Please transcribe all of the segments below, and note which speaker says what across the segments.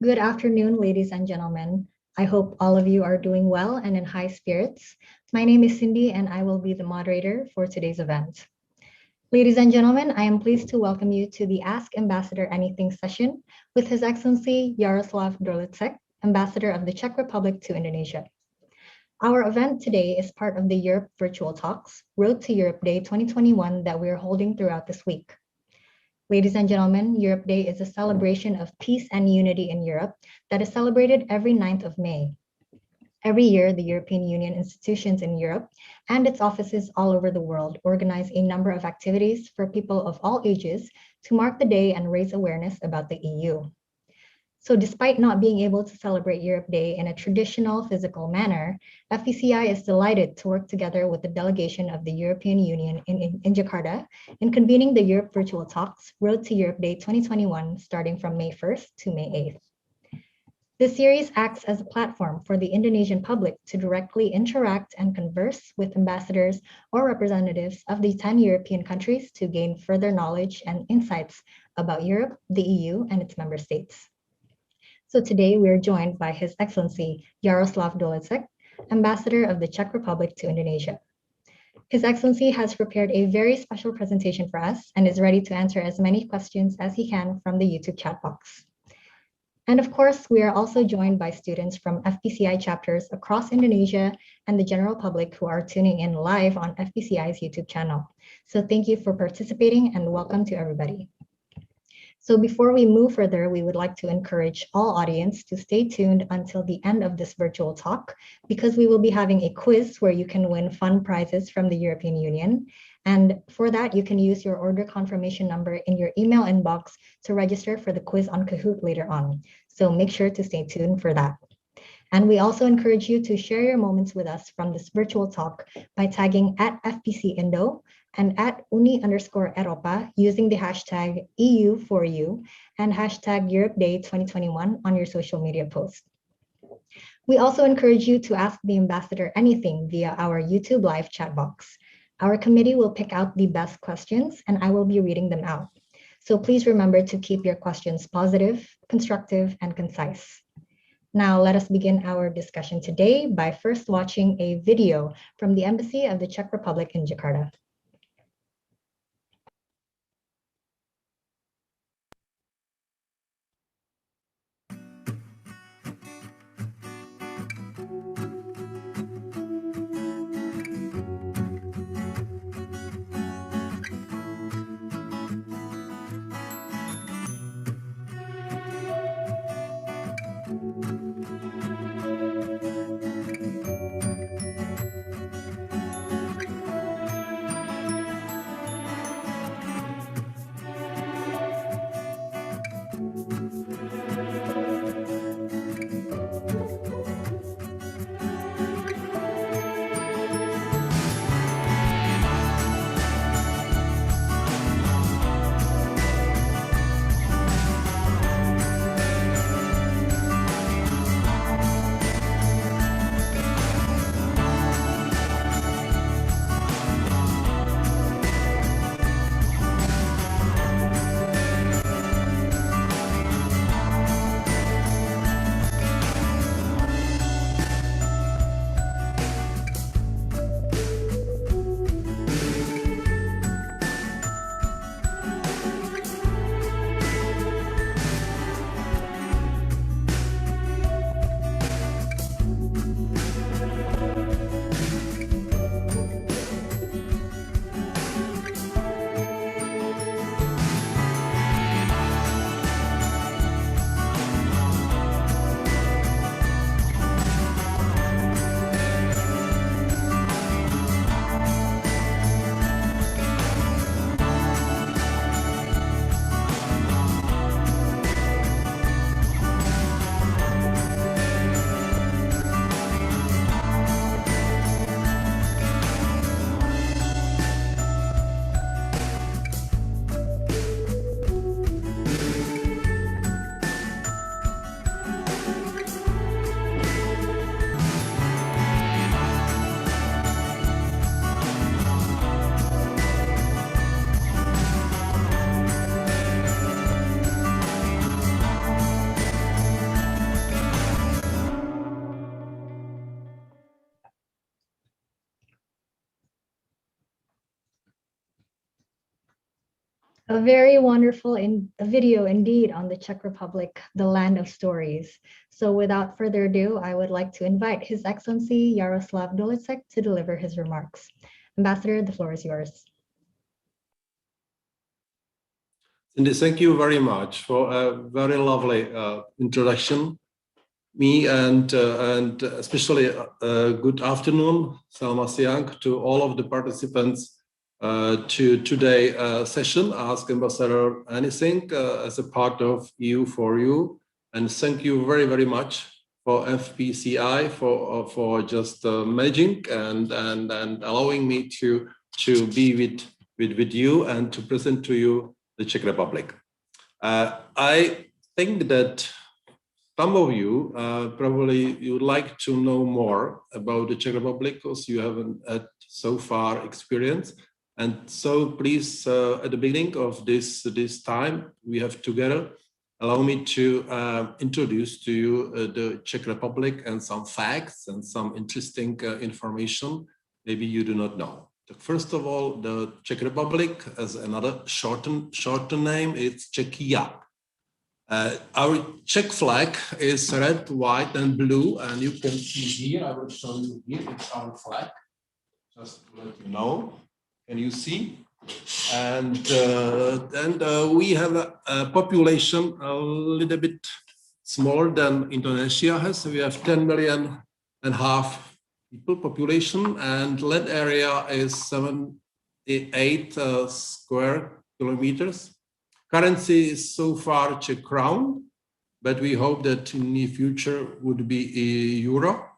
Speaker 1: Good afternoon, ladies and gentlemen. I hope all of you are doing well and in high spirits. My name is Cindy, and I will be the moderator for today's event. Ladies and gentlemen, I am pleased to welcome you to the Ask Ambassador Anything session with His Excellency Jaroslav Doleček, Ambassador of the Czech Republic to Indonesia. Our event today is part of the Europe Virtual Talks, Road to Europe Day 2021 that we are holding throughout this week. Ladies and gentlemen, Europe Day is a celebration of peace and unity in Europe that is celebrated every 9th of May. Every year, the European Union institutions in Europe and its offices all over the world organize a number of activities for people of all ages to mark the day and raise awareness about the EU. So despite not being able to celebrate Europe Day in a traditional physical manner, FPCI is delighted to work together with the delegation of the European Union in Jakarta in convening the Europe Virtual Talks Road to Europe Day 2021 starting from May 1st to May 8th. This series acts as a platform for the Indonesian public to directly interact and converse with ambassadors or representatives of the 10 European countries to gain further knowledge and insights about Europe, the EU, and its member states. So today we are joined by His Excellency Jaroslav Doleček, Ambassador of the Czech Republic to Indonesia. His Excellency has prepared a very special presentation for us and is ready to answer as many questions as he can from the YouTube chat box. And of course, we are also joined by students from FPCI chapters across Indonesia and the general public who are tuning in live on FPCI's YouTube channel. So thank you for participating and welcome to everybody. So before we move further, we would like to encourage all audience to stay tuned until the end of this virtual talk, because we will be having a quiz where you can win fun prizes from the European Union. And for that, you can use your order confirmation number in your email inbox to register for the quiz on Kahoot later on. So make sure to stay tuned for that. And we also encourage you to share your moments with us from this virtual talk by tagging @FPCIndo and @Uni_Eropa using the hashtag EU4U and hashtag Europe Day 2021 on your social media post. We also encourage you to ask the ambassador anything via our YouTube live chat box. Our committee will pick out the best questions and I will be reading them out. So please remember to keep your questions positive, constructive, and concise. Now let us begin our discussion today by first watching a video from the Embassy of the Czech Republic in Jakarta. A very wonderful video indeed on the Czech Republic, the land of stories. So without further ado, I would like to invite His Excellency Jaroslav Doleček to deliver his remarks. Ambassador, the floor is yours.
Speaker 2: Cindy, thank you very much for a very lovely introduction. Me and especially good afternoon, Salma Siang, to all of the participants to today's session, Ask Ambassador Anything, as a part of EU4U. And thank you very, very much for FPCI for just managing and allowing me to be with you and to present to you the Czech Republic. I think that some of you probably you would like to know more about the Czech Republic because you haven't had so far experience. And so please, at the beginning of this time we have together, allow me to introduce to you the Czech Republic and some facts and some interesting information maybe you do not know. First of all, the Czech Republic, as another shorter name, it's Czechia. Our Czech flag is red, white, and blue, and you can see here. I will show you here. It's our flag. Just to let you know. Can you see? And we have a population a little bit smaller than Indonesia has. We have 10.5 million people population, and land area is 78 square kilometers. Currency is so far Czech crown, but we hope that in the future would be euro.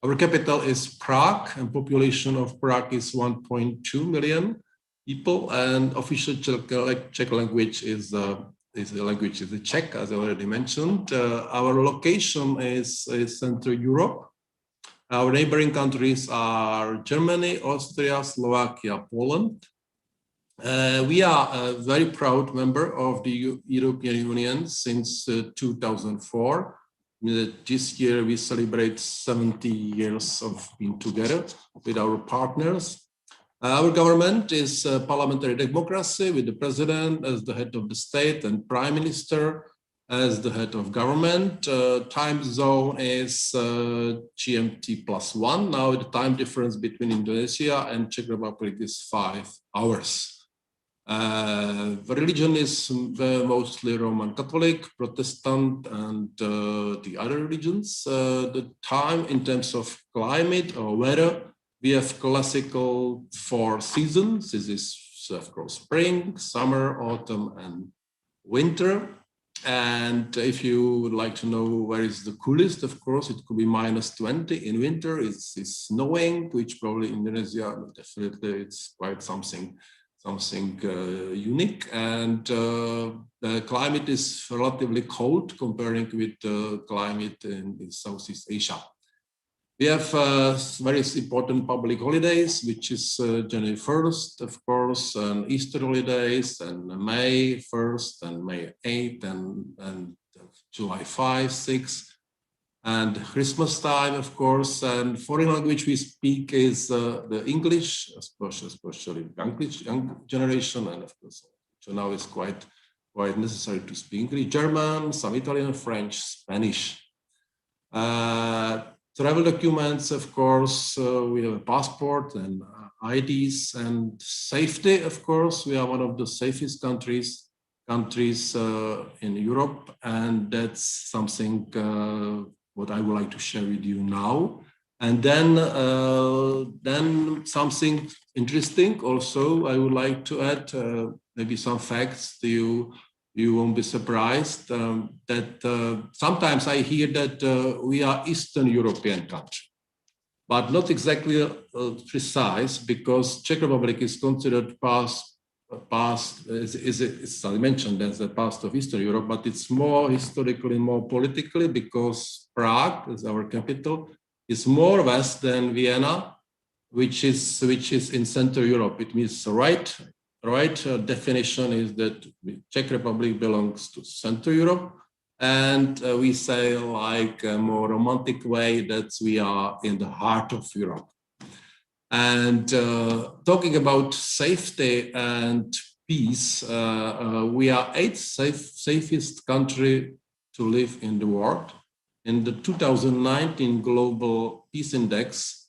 Speaker 2: Our capital is Prague, and population of Prague is 1.2 million people, and official Czech language is the Czech, as I already mentioned. Our location is Central Europe. Our neighboring countries are Germany, Austria, Slovakia, Poland. We are a very proud member of the European Union since 2004. This year we celebrate 70 years of being together with our partners. Our government is a parliamentary democracy with the president as the head of the state and prime minister as the head of government. Time zone is GMT +1. Now the time difference between Indonesia and Czech Republic is 5 hours. The religion is mostly Roman Catholic, Protestant, and the other religions. The time in terms of climate or weather, we have classical 4 seasons. This is, of course, spring, summer, autumn, and winter. And if you would like to know where is the coolest, of course, it could be -20 in winter. It's snowing, which probably in Indonesia, definitely it's quite something unique. And the climate is relatively cold comparing with the climate in Southeast Asia. We have very important public holidays, which is January 1st, of course, and Easter holidays, and May 1st, and May 8th, and July 5, 6, and Christmas time, of course. And foreign language we speak is the English, especially young generation, and of course, so now it's quite necessary to speak English, German, some Italian, French, Spanish. Travel documents, of course, we have a passport and IDs, and safety, of course, we are one of the safest countries in Europe, and that's something what I would like to share with you now. And then something interesting also I would like to add, maybe some facts to you. You won't be surprised that sometimes I hear that we are Eastern European country, but not exactly precise, because Czech Republic is considered past, as I mentioned, as the past of Eastern Europe, but it's more historically, more politically, because Prague, as our capital, is more west than Vienna, which is in Central Europe. It means right definition is that Czech Republic belongs to Central Europe, and we say, like a more romantic way, that we are in the heart of Europe. And talking about safety and peace, we are 8th safest country to live in the world. In the 2019 Global Peace Index,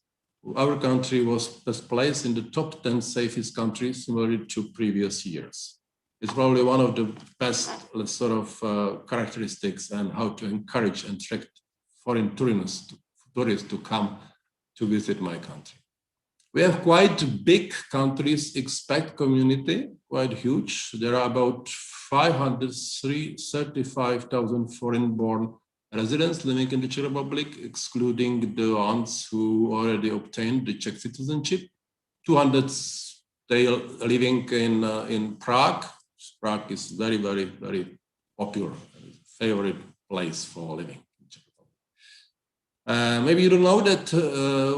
Speaker 2: our country was placed in the top 10 safest countries, similar to previous years. It's probably one of the best sort of characteristics and how to encourage and attract foreign tourists to come to visit my country. We have quite big countries expat community, quite huge. There are about 535,000 foreign-born residents living in the Czech Republic, excluding the ones who already obtained the Czech citizenship. 200 they are living in Prague. Prague is very, very, very popular, favorite place for living. Maybe you don't know that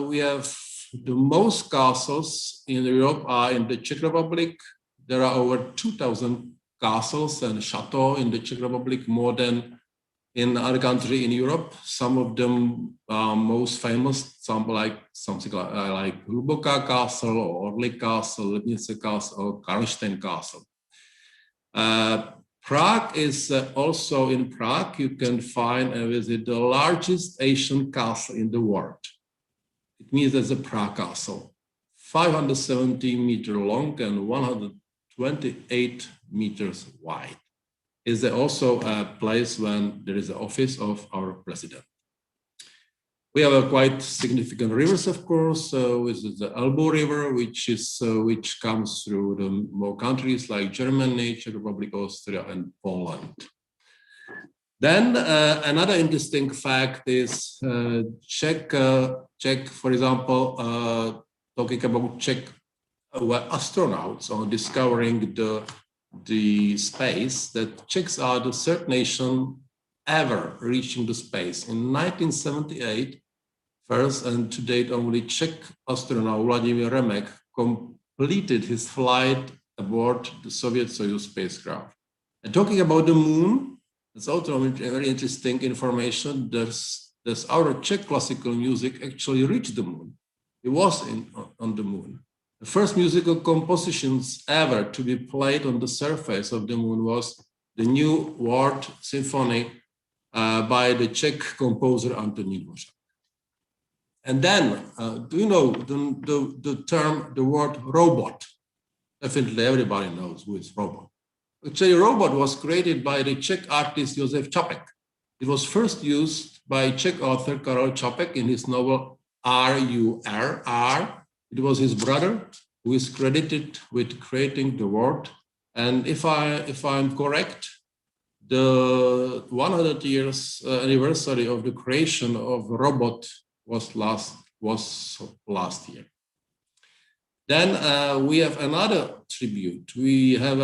Speaker 2: we have the most castles in Europe are in the Czech Republic. There are over 2,000 castles and chateaux in the Czech Republic, more than in other countries in Europe. Some of them are most famous, something like Hluboká Castle or Orly Castle, Lednice Castle, or Karlstein Castle. Prague is also in Prague. You can find and visit the largest Asian castle in the world. It means there's a Prague Castle, 570 meters long and 128 meters wide. Is also a place when there is the office of our president. We have a quite significant rivers, of course, which is the Elbow River, which comes through the more countries like Germany, Czech Republic, Austria, and Poland. Then another interesting fact is Czech, for example, talking about Czech astronauts on discovering the space, that Czechs are the third nation ever reaching the space. In 1978, first and to date only Czech astronaut Vladimir Remek completed his flight aboard the Soviet Soyuz spacecraft. And talking about the moon, it's also very interesting information. There's our Czech classical music actually reached the moon. It was on the moon. The first musical compositions ever to be played on the surface of the moon was the New World Symphony by the Czech composer Antonín Dvořák. And then, do you know the word robot? Definitely everybody knows who is robot. Actually, robot was created by the Czech artist Josef Čapek. It was first used by Czech author Karel Čapek in his novel R.U.R. It was his brother who is credited with creating the word. And if I'm correct, the 100 years anniversary of the creation of robot was last year. Then we have another tribute. We have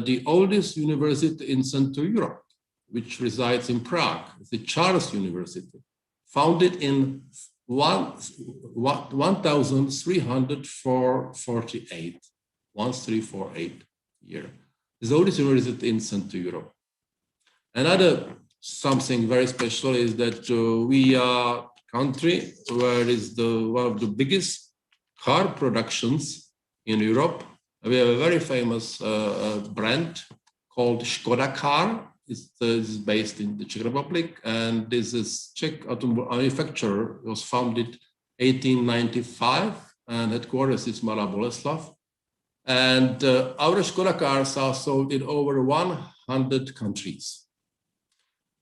Speaker 2: the oldest university in Central Europe, which resides in Prague, the Charles University, founded in 1348 year. It's the oldest university in Central Europe. Another something very special is that we are country where is one of the biggest car productions in Europe. We have a very famous brand called Škoda car. It's based in the Czech Republic, and this is Czech automobile manufacturer. It was founded 1895, and headquarters is Malá Boleslav. And our Škoda cars are sold in over 100 countries.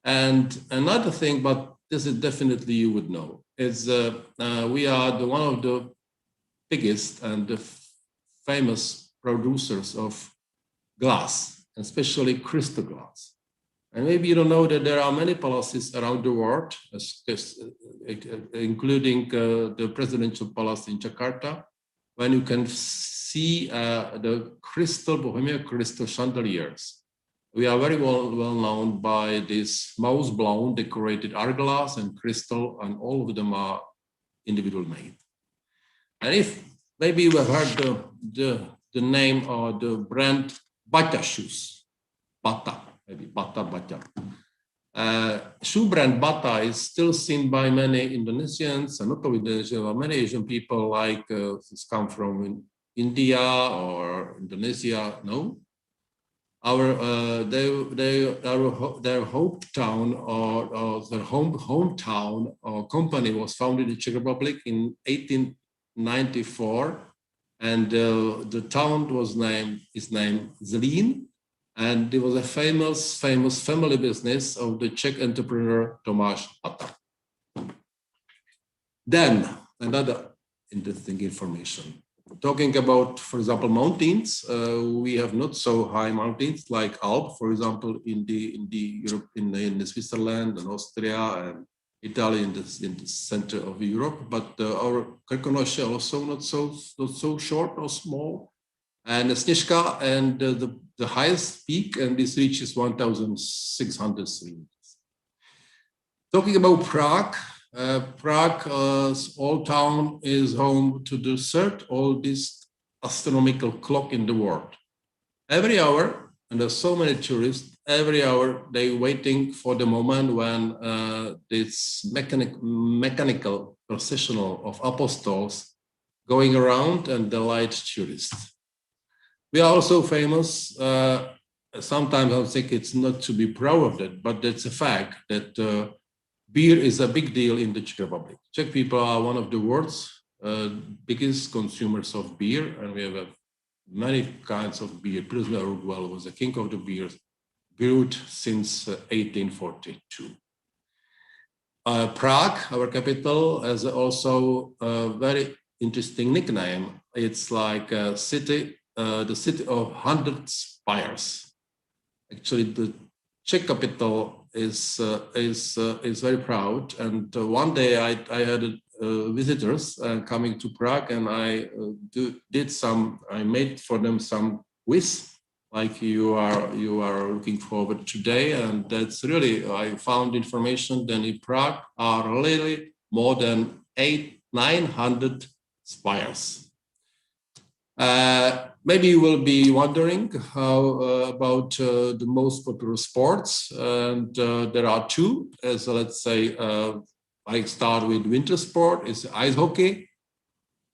Speaker 2: And another thing, but this is definitely you would know, is we are one of the biggest and the famous producers of glass, especially crystal glass. And maybe you don't know that there are many palaces around the world, including the presidential palace in Jakarta, when you can see the Bohemian crystal chandeliers. We are very well known by this mouse-blown decorated hourglass and crystal, and all of them are individual made. And if maybe you have heard the name or the brand Bata shoes, Bata. Maybe Bata. Shoe brand Bata is still seen by many Indonesians, and not only Indonesians, but many Asian people like come from India or Indonesia. No, their hometown or their hometown or company was founded in Czech Republic in 1894, and the town is named Zlín, and it was a famous family business of the Czech entrepreneur Tomáš Bata. Then another interesting information. Talking about, for example, mountains, we have not so high mountains like Alps, for example, in Europe, in the Switzerland and Austria and Italy in the center of Europe. But our Krkonoše also not so short or small. And Sněžka and the highest peak, and this reaches 1,600 meters. Talking about Prague. Prague's old town is home to the third oldest astronomical clock in the world. Every hour, and there's so many tourists, every hour they're waiting for the moment when this mechanical processional of apostles going around and delight tourists. We are also famous. Sometimes I think it's not to be proud of that, but it's a fact that beer is a big deal in the Czech Republic. Czech people are one of the world's biggest consumers of beer, and we have many kinds of beer. Pilsner Urquell was the king of the beers, brewed since 1842. Prague, our capital, has also a very interesting nickname. It's like a city, the city of 100 spires. Actually, the Czech capital is very proud. And one day I had visitors coming to Prague, and I made for them some quiz, like you are looking forward today. And that's really, I found information that in Prague are really more than 900 spires. Maybe you will be wondering about the most popular sports, and there are two. As let's say, I start with winter sport. Is ice hockey,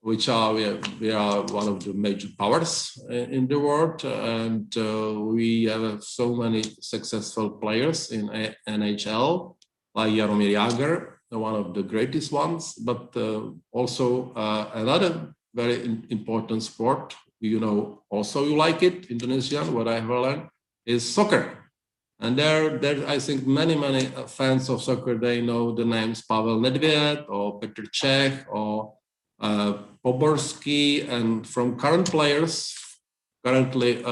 Speaker 2: which we are one of the major powers in the world, and we have so many successful players in NHL, like Jaromír Jágr, one of the greatest ones, but also another very important sport. Also you like it, Indonesian, what I have learned, is soccer. And there I think many fans of soccer, they know the names Pavel Nedvěd or Petr Čech or Poborský, and from current players, currently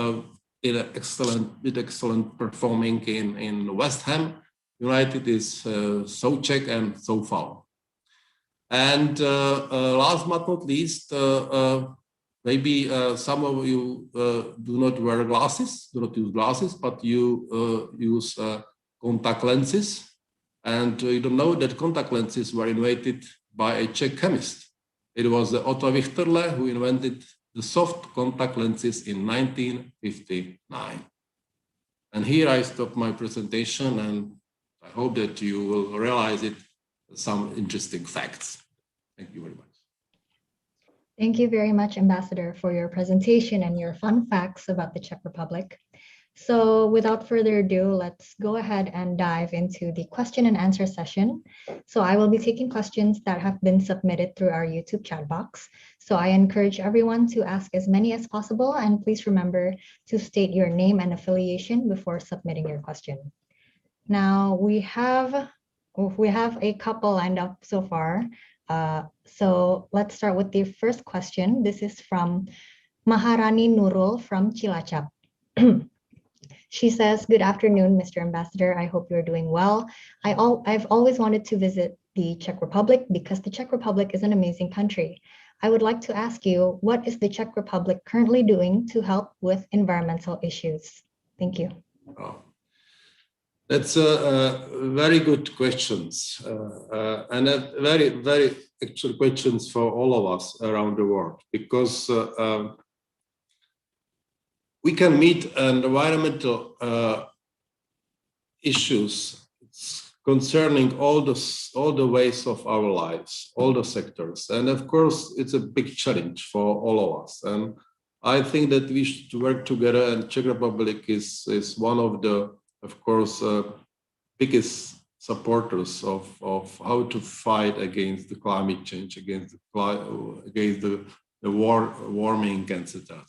Speaker 2: excellent performing in West Ham United is Souček and Soufal. And last but not least, maybe some of you do not wear glasses, do not use glasses, but you use contact lenses. And you don't know that contact lenses were invented by a Czech chemist. It was Otto Wichterle who invented the soft contact lenses in 1959. And here I stop my presentation, and I hope that you will realize some interesting facts. Thank you very much.
Speaker 1: Thank you very much, Ambassador, for your presentation and your fun facts about the Czech Republic. So without further ado, let's go ahead and dive into the question and answer session. So I will be taking questions that have been submitted through our YouTube chat box. So I encourage everyone to ask as many as possible, and please remember to state your name and affiliation before submitting your question. Now we have a couple lined up so far. So let's start with the first question. This is from Maharani Nurul from Cilacap. She says, "Good afternoon, Mr. Ambassador. I hope you're doing well. I've always wanted to visit the Czech Republic because the Czech Republic is an amazing country. I would like to ask you, what is the Czech Republic currently doing to help with environmental issues? Thank you."
Speaker 2: Oh. That's very good questions, and very actual questions for all of us around the world, because we can meet environmental issues concerning all the ways of our lives, all the sectors, and of course it's a big challenge for all of us. And I think that we should work together, and Czech Republic is one of the, of course, biggest supporters of how to fight against the climate change, against the warming, etc.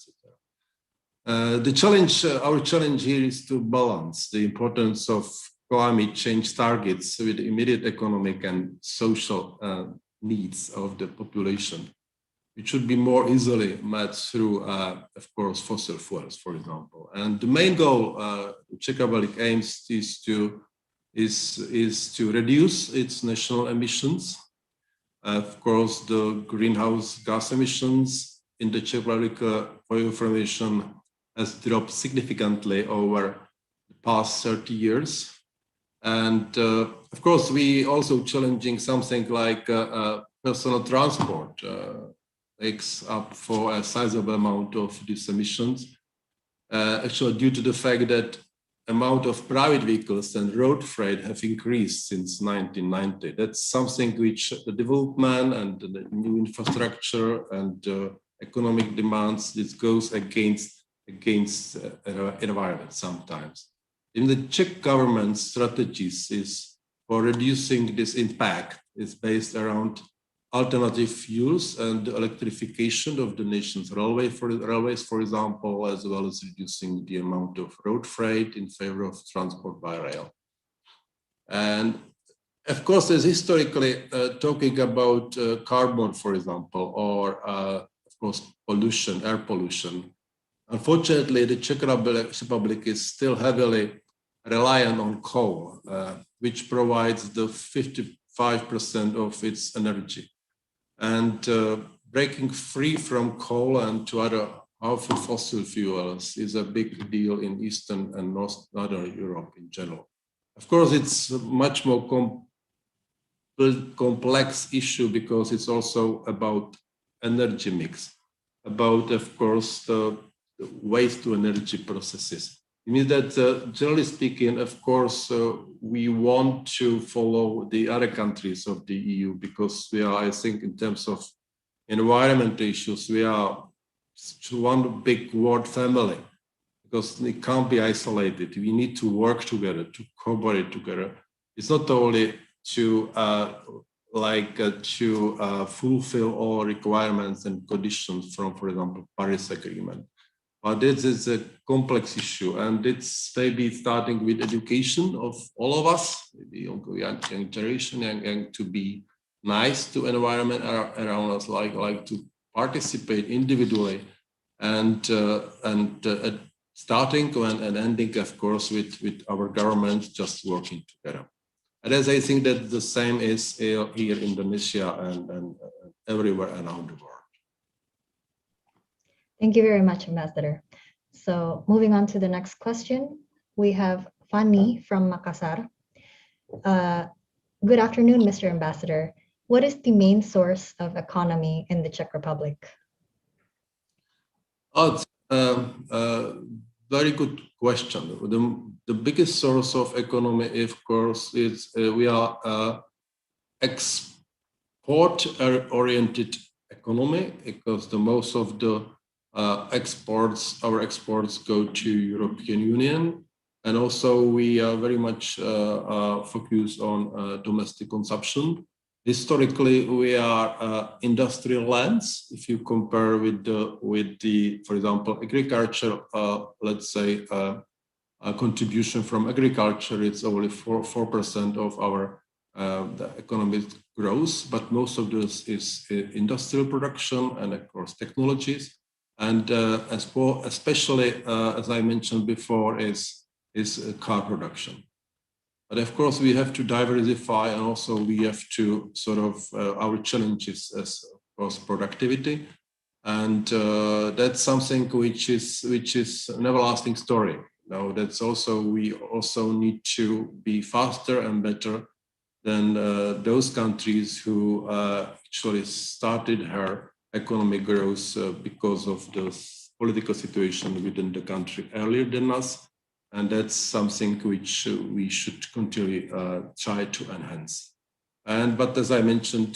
Speaker 2: The challenge, our challenge here is to balance the importance of climate change targets with the immediate economic and social needs of the population. It should be more easily met through, of course, fossil fuels, for example. And the main goal the Czech Republic aims is to reduce its national emissions. Of course, the greenhouse gas emissions in the Czech Republic, for your information, has dropped significantly over the past 30 years. And of course, we also challenging something like personal transport. Makes up for a sizable amount of these emissions. Actually, due to the fact that amount of private vehicles and road freight have increased since 1990. That's something which the development and the new infrastructure and economic demands, this goes against environment sometimes. In the Czech government strategies is for reducing this impact is based around alternative fuels and electrification of the nation's railways, for example, as well as reducing the amount of road freight in favor of transport by rail. And of course, there's historically talking about carbon, for example, or of course, pollution, air pollution. Unfortunately, the Czech Republic is still heavily reliant on coal, which provides the 55% of its energy. And breaking free from coal and to other harmful fossil fuels is a big deal in Eastern and Northern Europe in general. Of course, it's a much more complex issue because it's also about energy mix, about, of course, the waste to energy processes. It means that, generally speaking, of course, we want to follow the other countries of the EU because we are, I think, in terms of environmental issues, we are one big world family because it can't be isolated. We need to work together, to cooperate together. It's not only to fulfill all requirements and conditions from, for example, Paris Agreement. But this is a complex issue, and it's maybe starting with education of all of us, the young generation, and to be nice to environment around us, like to participate individually, and starting and ending, of course, with our government just working together. And as I think that the same is here in Indonesia and everywhere around the world.
Speaker 1: Thank you very much, Ambassador. So moving on to the next question, we have Fanny from Makassar. Good afternoon, Mr. Ambassador. What is the main source of economy in the Czech Republic?
Speaker 2: Oh, very good question. The biggest source of economy, of course, is we are export-oriented economy because the most of the our exports go to European Union, and also we are very much focused on domestic consumption. Historically, we are industrial lands. If you compare with the for example, agriculture, let's say a contribution from agriculture, it's only 4% of our the economic growth, but most of this is industrial production and of course technologies. And especially, as I mentioned before, is car production. But of course, we have to diversify, and also we have to sort of our challenges as of course productivity, and that's something which is an everlasting story. Now that's also we also need to be faster and better than those countries who actually started her economic growth because of the political situation within the country earlier than us. And that's something which we should continually try to enhance. But as I mentioned,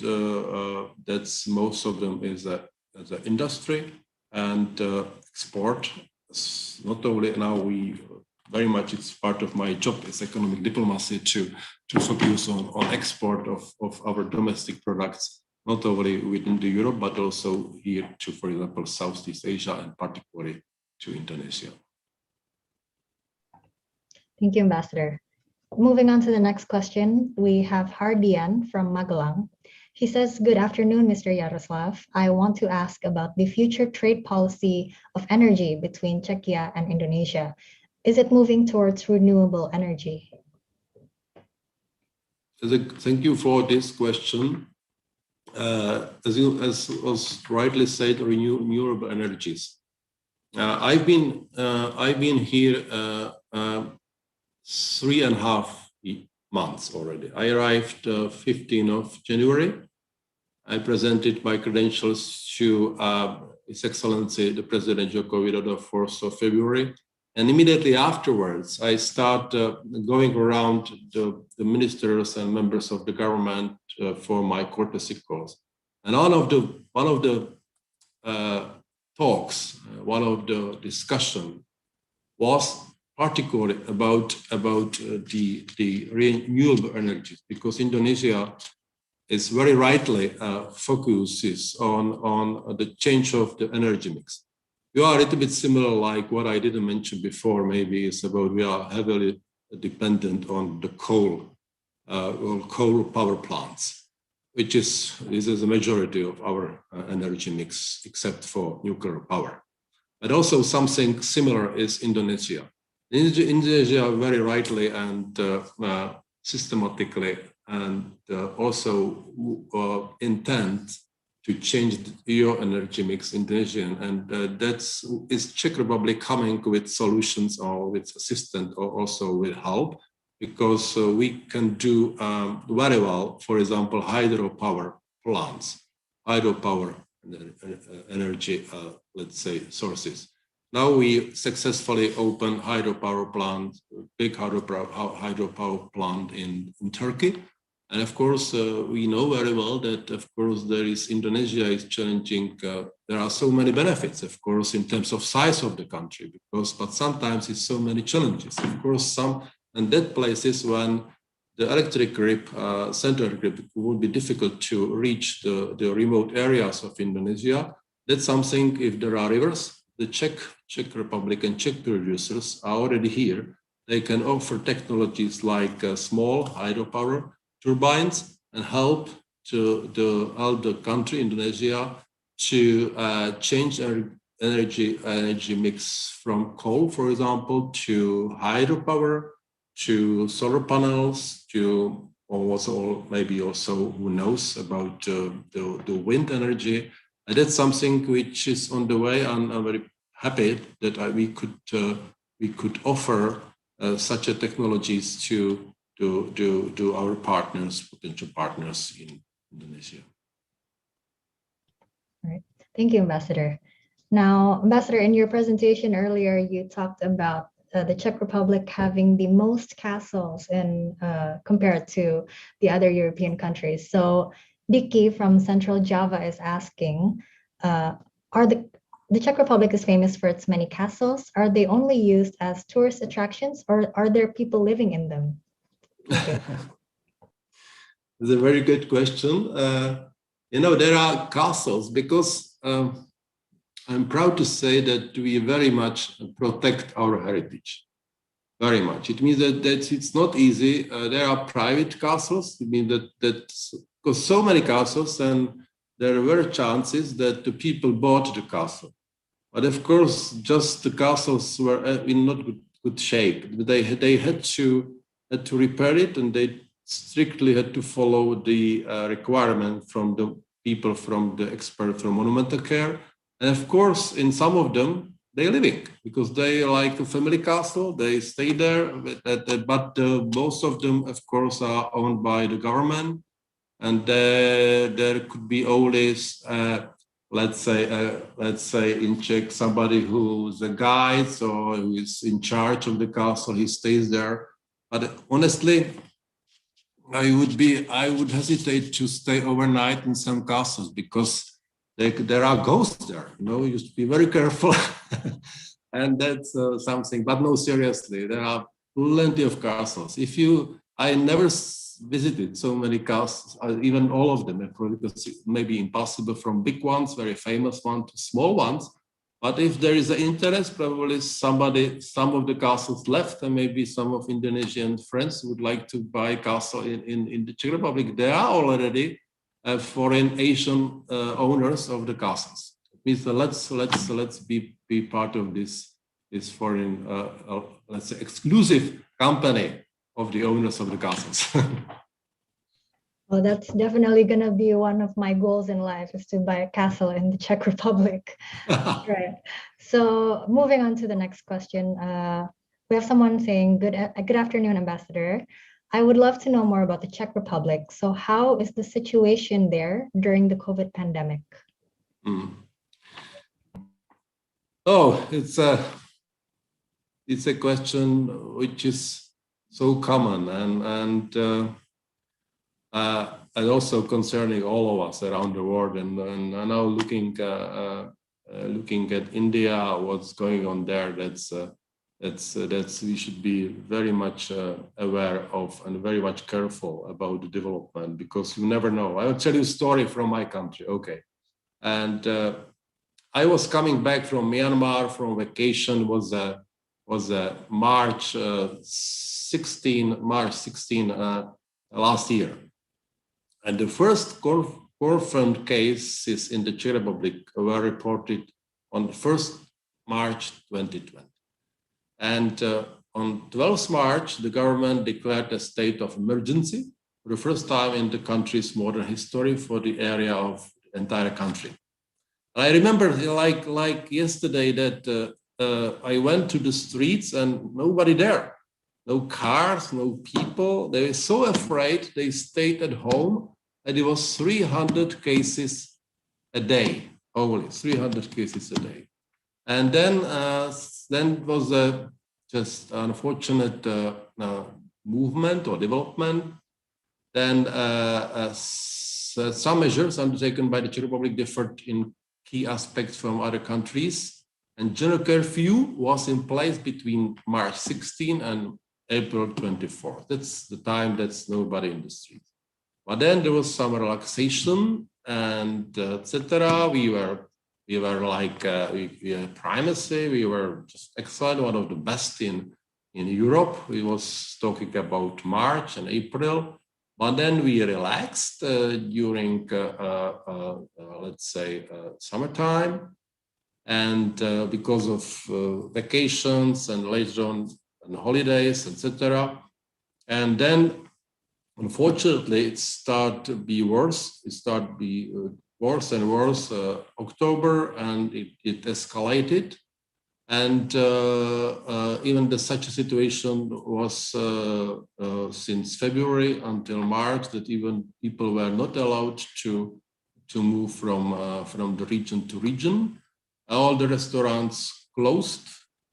Speaker 2: that's most of them is the industry. and export. Not only now very much it's part of my job as economic diplomacy to focus on export of our domestic products, not only within the Europe, but also here to, for example, Southeast Asia and particularly to Indonesia.
Speaker 1: Thank you, Ambassador. Moving on to the next question, we have Hardian from Magelang. He says, good afternoon, Mr. Jaroslav. I want to ask about the future trade policy of energy between Czechia and Indonesia. Is it moving towards renewable energy?
Speaker 2: Thank you for this question. As was rightly said, renewable energies. I've been here 3.5 months already. I arrived 15th of January. I presented my credentials to His Excellency, the President Joko Widodo, 4th of February. And immediately afterwards, I start going around the ministers and members of the government for my courtesy calls. And one of the talks, one of the discussion was particularly about the renewable energies, because Indonesia is very rightly focuses on the change of the energy mix. We are a little bit similar, like what I didn't mention before, maybe is about we are heavily dependent on the coal power plants, which is a majority of our energy mix, except for nuclear power. But also something similar is Indonesia. Indonesia very rightly and systematically and also intend to change your energy mix in Indonesia, and is Czech Republic coming with solutions or with assistance or also with help, because we can do very well, for example, hydropower plants, hydropower energy, let's say, sources. Now we successfully opened hydropower plant, big hydropower plant in Turkey. And of course, we know very well that, of course, Indonesia is challenging. There are so many benefits, of course, in terms of size of the country, but sometimes it's so many challenges. Of course, and that places when the electric grid, central grid, would be difficult to reach the remote areas of Indonesia. That's something, if there are rivers, the Czech Republic and Czech producers are already here. They can offer technologies like small hydropower turbines and help the country, Indonesia, to change our energy mix from coal, for example, to hydropower, to solar panels, to also maybe also who knows about the wind energy. And that's something which is on the way, and I'm very happy that we could offer such a technologies to our partners, potential partners in Indonesia.
Speaker 1: All right. Thank you, Ambassador. Now, Ambassador, in your presentation earlier, you talked about the Czech Republic having the most castles compared to the other European countries. So Diki from Central Java is asking, the Czech Republic is famous for its many castles. Are they only used as tourist attractions, or are there people living in them?
Speaker 2: It's a very good question. There are castles because I'm proud to say that we very much protect our heritage. Very much. It means that it's not easy. There are private castles. I mean that because so many castles, and there were chances that the people bought the castle. But of course, just the castles were in not good shape. They had to repair it, and they strictly had to follow the requirement from the people, from the expert from monumental care. And of course, in some of them, they're living because they like a family castle. They stay there, but most of them, of course, are owned by the government. And there could be always, let's say in Czech, somebody who's a guide or who is in charge of the castle. He stays there. But honestly, I would hesitate to stay overnight in some castles because there are ghosts there. You used to be very careful. And that's something, but no, seriously, there are plenty of castles. I never visited so many castles, even all of them, because it may be impossible, from big ones, very famous ones, to small ones. But if there is an interest, probably some of the castles left, and maybe some of Indonesian friends would like to buy a castle in the Czech Republic. There are already foreign Asian owners of the castles. It means let's be part of this foreign, let's say, exclusive company of the owners of the castles.
Speaker 1: Well, that's definitely going to be one of my goals in life, is to buy a castle in the Czech Republic. Right. So moving on to the next question. We have someone saying, good afternoon, Ambassador. I would love to know more about the Czech Republic. So how is the situation there during the COVID pandemic?
Speaker 2: Oh, it's a question which is so common and also concerning all of us around the world. And now looking at India, what's going on there, that's we should be very much aware of and very much careful about the development, because you never know. I will tell you a story from my country. Okay, and I was coming back from Myanmar from vacation. Was March 16 last year, and the first confirmed cases in the Czech Republic were reported on 1st March 2020. And on 12th March, the government declared a state of emergency for the first time in the country's modern history for the area of the entire country. And I remember like yesterday that I went to the streets and nobody there, no cars, no people. They were so afraid, they stayed at home, and it was 300 cases a day, only 300 cases a day. And then was a just unfortunate movement or development. Then some measures undertaken by the Czech Republic differed in key aspects from other countries. And general curfew was in place between March 16 and April 24. That's the time that's nobody in the streets. But then there was some relaxation and etc. We were like we had primacy. We were just excellent, one of the best in Europe. We was talking about March and April, but then we relaxed during let's say summertime, and because of vacations and later on and holidays, etc. And then unfortunately it started to be worse. It started to be worse and worse October, and it escalated. And even such a situation was since February until March, that even people were not allowed to move from the region to region. All the restaurants closed,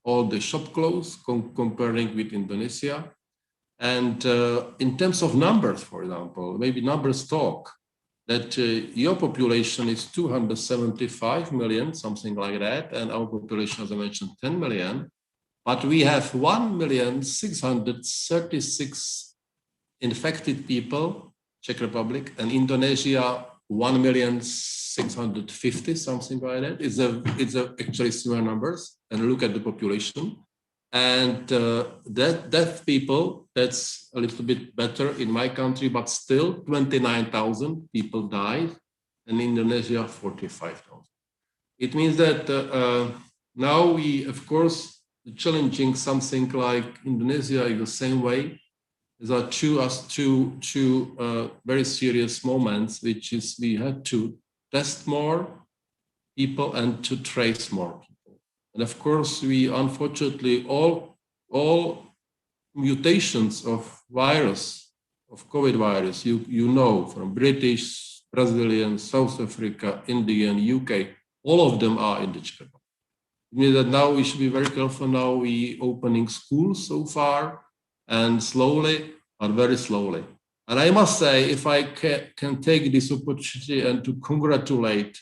Speaker 2: all the shop closed, comparing with Indonesia. And in terms of numbers, for example, maybe numbers talk, that your population is 275 million, something like that, and our population, as I mentioned, 10 million. But we have 1,636 infected people, Czech Republic, and Indonesia 1,650, something like that. It's actually similar numbers, and look at the population. And deaf people, that's a little bit better in my country, but still 29,000 people died, and in Indonesia 45,000. It means that now we, of course, challenging something like Indonesia in the same way. There are two very serious moments, which is we had to test more people and to trace more people. And of course, we unfortunately all mutations of virus, of COVID virus, you know, from British, Brazilian, South Africa, Indian, UK, all of them are in the Czech Republic. It means that now we should be very careful. Now we opening schools so far, and slowly, but very slowly. And I must say, if I can take this opportunity and to congratulate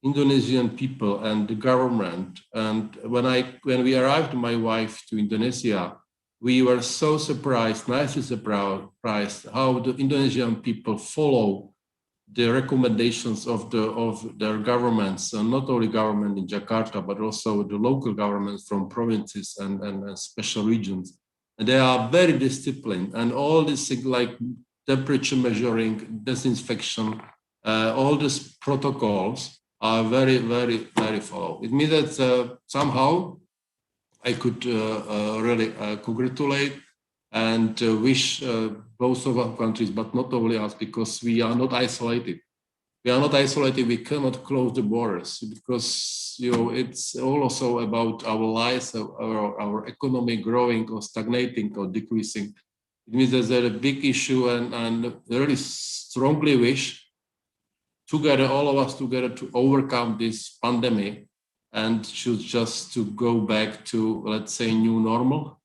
Speaker 2: Indonesian people and the government. And when we arrived, my wife, to Indonesia, we were so surprised, nicely surprised, how the Indonesian people follow the recommendations of their governments, and not only government in Jakarta, but also the local governments from provinces and special regions. And they are very disciplined, and all these things like temperature measuring, disinfection, all these protocols are very, very, very followed. It means that somehow I could really congratulate and wish both of our countries, but not only us, because we are not isolated. We are not isolated. We cannot close the borders because it's also about our lives, our economy growing or stagnating or decreasing. It means there's a big issue, and really strongly wish together, all of us together, to overcome this pandemic and should just to go back to, let's say, new normal.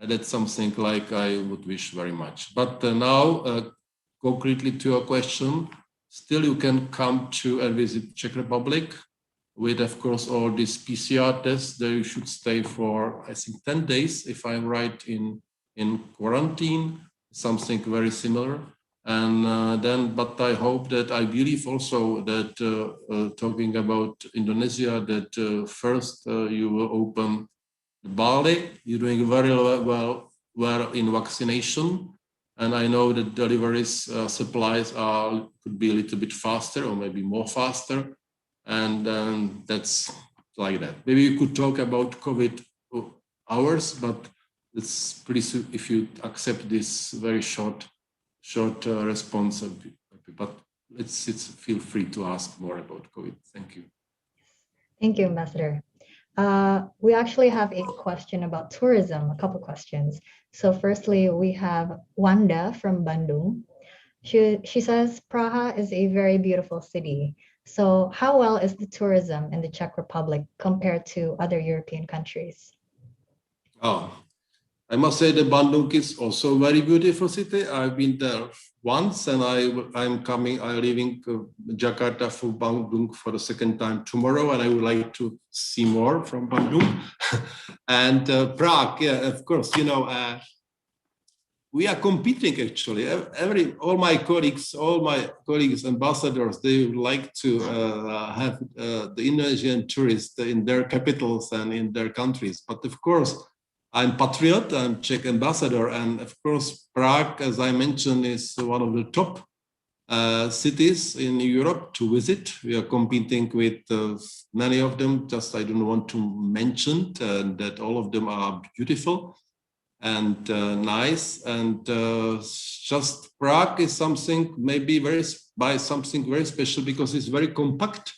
Speaker 2: And that's something like I would wish very much. But now, concretely to your question, still you can come to and visit Czech Republic with, of course, all these PCR tests. There you should stay for, I think, 10 days, if I'm right, in quarantine, something very similar. And then, but I hope that, I believe also that talking about Indonesia, that first you will open Bali. You're doing very well in vaccination. And I know that deliveries, supplies could be a little bit faster or maybe more faster. And that's like that. Maybe you could talk about COVID hours, but it's pretty, if you accept this very short response, but it's feel free to ask more about COVID. Thank you.
Speaker 1: Thank you, Ambassador. We actually have a question about tourism, a couple questions. So firstly, we have Wanda from Bandung. She says, Praha is a very beautiful city. So how well is the tourism in the Czech Republic compared to other European countries?
Speaker 2: Oh, I must say that Bandung is also a very beautiful city. I've been there once, and I'm leaving Jakarta for Bandung for the second time tomorrow, and I would like to see more from Bandung. And Prague, yeah, of course, we are competing actually. All my colleagues, ambassadors, they would like to have the Indonesian tourists in their capitals and in their countries. But of course, I'm patriot, I'm Czech ambassador, and of course, Prague, as I mentioned, is one of the top cities in Europe to visit. We are competing with many of them, just I don't want to mention that all of them are beautiful and nice, and just Prague is something maybe something very special because it's very compact.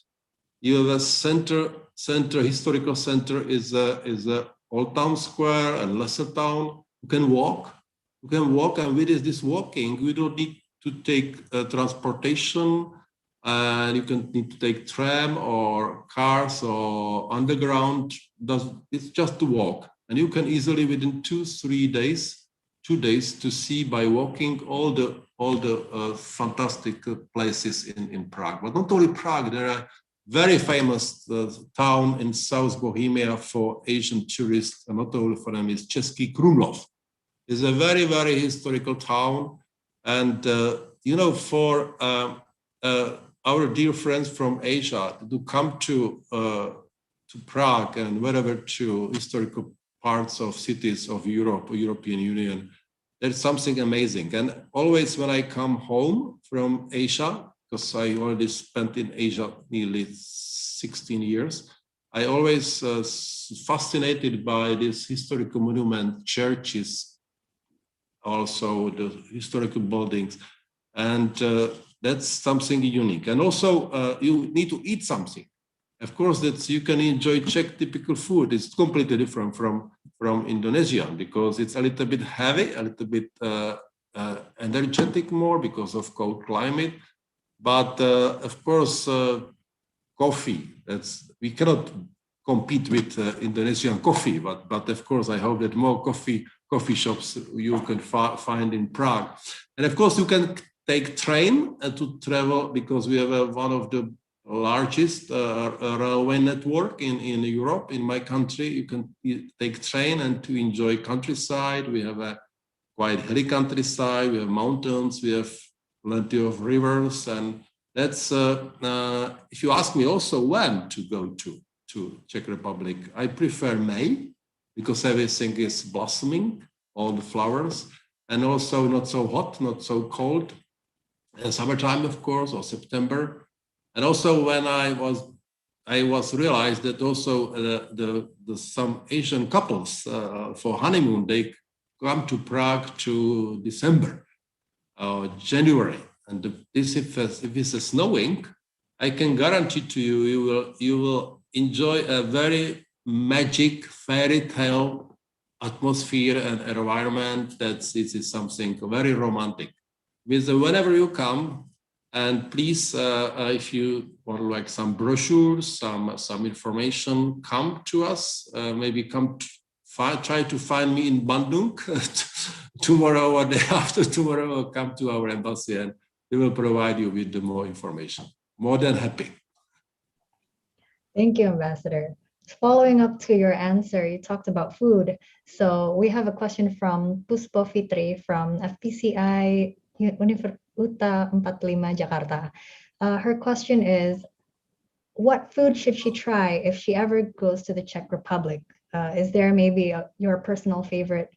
Speaker 2: You have a historical center is a Old Town Square and Lesser Town. You can walk, and with this walking, we don't need to take transportation, and you can need to take tram or cars or underground. It's just to walk, and you can easily within 2 days to see by walking all the fantastic places in Prague. But not only Prague, there are very famous town in South Bohemia for Asian tourists, and not only for them, is Český Krumlov. It's a very, very historical town. And, for our dear friends from Asia to come to Prague and wherever to historical parts of cities of Europe or European Union, that's something amazing. And always when I come home from Asia, because I already spent in Asia nearly 16 years, I always fascinated by this historical monument, churches, also the historical buildings, and that's something unique. And also you need to eat something. Of course, that you can enjoy Czech typical food. It's completely different from Indonesian because it's a little bit heavy, a little bit energetic more because of cold climate. But of course, coffee. We cannot compete with Indonesian coffee. But of course, I hope that more coffee shops you can find in Prague. And of course, you can take train to travel because we have one of the largest railway network in Europe. In my country, you can take train and to enjoy countryside. We have a quite hilly countryside. We have mountains. We have plenty of rivers, and that's. If you ask me also when to go to Czech Republic, I prefer May because everything is blossoming, all the flowers, and also not so hot, not so cold. And summertime, of course, or September. And also when I was realized that also the some Asian couples for honeymoon, they come to Prague to December or January. And if it's snowing, I can guarantee to you, you will enjoy a very magic fairy tale atmosphere and environment. This is something very romantic. With whenever you come, and please, if you want like some brochures, some information, come to us. Maybe come try to find me in Bandung tomorrow or day after tomorrow, or come to our embassy and we will provide you with the more information. More than happy.
Speaker 1: Thank you, Ambassador. Following up to your answer, you talked about food. So we have a question from Puspo Fitri from FPCI Uta 45 Jakarta. Her question is, what food should she try if she ever goes to the Czech Republic? Is there maybe your personal favorite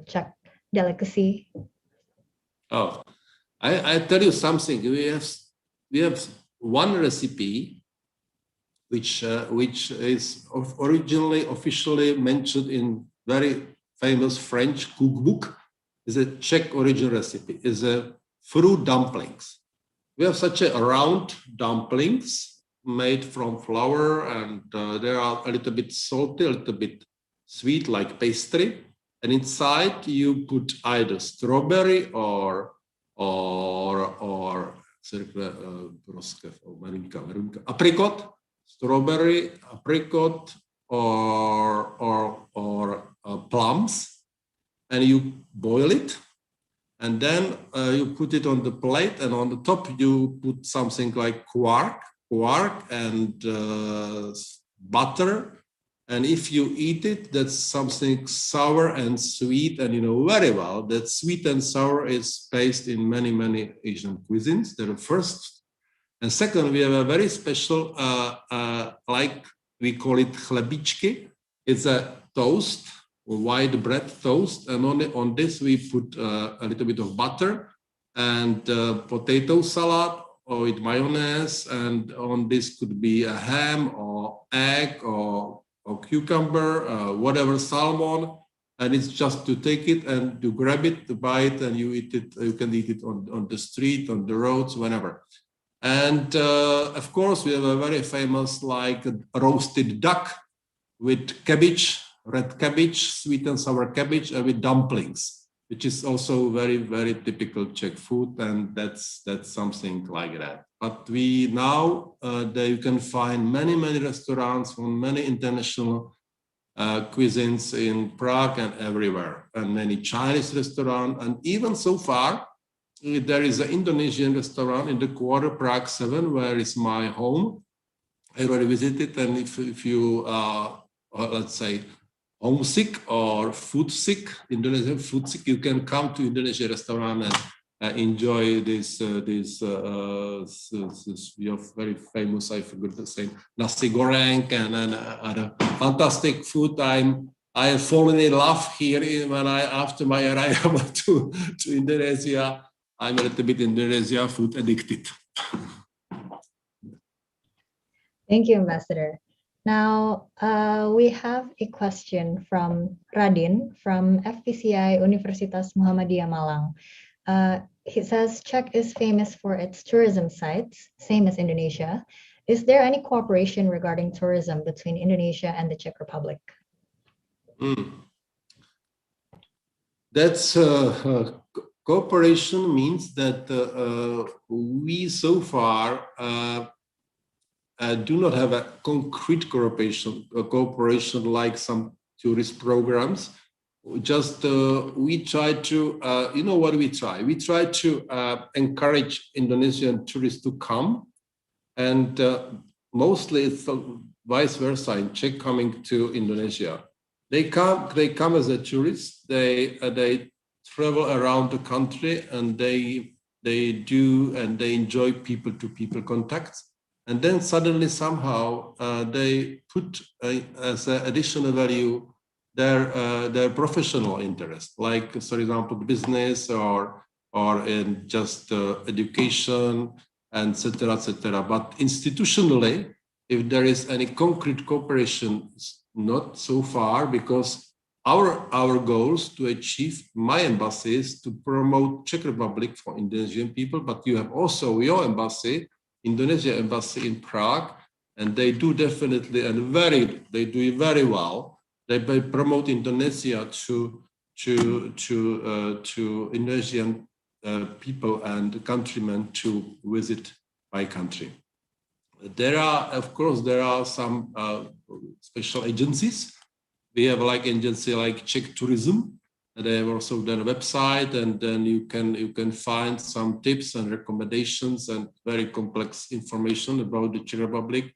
Speaker 1: Czech delicacy?
Speaker 2: Oh, I tell you something. We have one recipe which is originally officially mentioned in very famous French cookbook. Is a Czech origin recipe. Is a fruit dumplings. We have such a round dumplings made from flour, and they are a little bit salty, a little bit sweet, like pastry. And inside you put either strawberry or apricot, strawberry, apricot, or plums. And you boil it, and then you put it on the plate, and on the top you put something like quark and butter. And if you eat it, that's something sour and sweet, and you know very well that sweet and sour is based in many Asian cuisines. They're the first. And second, we have a very special, like we call it chlebičky. It's a toast, white bread toast, and on this we put a little bit of butter and potato salad or with mayonnaise, and on this could be a ham or egg or cucumber, whatever, salmon, and it's just to take it and to grab it, to buy it, and you eat it. You can eat it on the street, on the roads, whenever. And of course, we have a very famous like roasted duck with cabbage, red cabbage, sweet and sour cabbage, and with dumplings, which is also very typical Czech food, and that's something like that. But we now there you can find many restaurants from many international cuisines in Prague and everywhere, and many Chinese restaurants, and even so far there is an Indonesian restaurant in the quarter Prague 7, where is my home. I already visited, and if you let's say homesick or food sick, Indonesian food sick, you can come to Indonesian restaurant and enjoy this we have very famous, I forgot to say, nasi goreng and other fantastic food. I have fallen in love here when after my arrival to Indonesia. I'm a little bit Indonesia food addicted.
Speaker 1: Thank you, Ambassador. Now, we have a question from Radin from FPCI Universitas Muhammadiyah Malang. He says, Czech is famous for its tourism sites, same as Indonesia. Is there any cooperation regarding tourism between Indonesia and the Czech Republic?
Speaker 2: That's cooperation means that we so far do not have a concrete cooperation like some tourist programs. Just we try to, you know what we try? We try to encourage Indonesian tourists to come and mostly it's vice versa in Czech coming to Indonesia. They come as a tourist. They travel around the country, and they enjoy people-to-people contacts. And then suddenly somehow they put as an additional value their professional interest, like, for example, business or in just education, and etc., etc. But institutionally, if there is any concrete cooperation, not so far, because our goals to achieve my embassy is to promote Czech Republic for Indonesian people, but you have also your embassy, Indonesia embassy in Prague, and they do definitely they do it very well. They promote Indonesia to Indonesian people and countrymen to visit my country. There are some special agencies. We have like agency like Czech Tourism. They have also done a website, and then you can find some tips and recommendations and very complex information about the Czech Republic.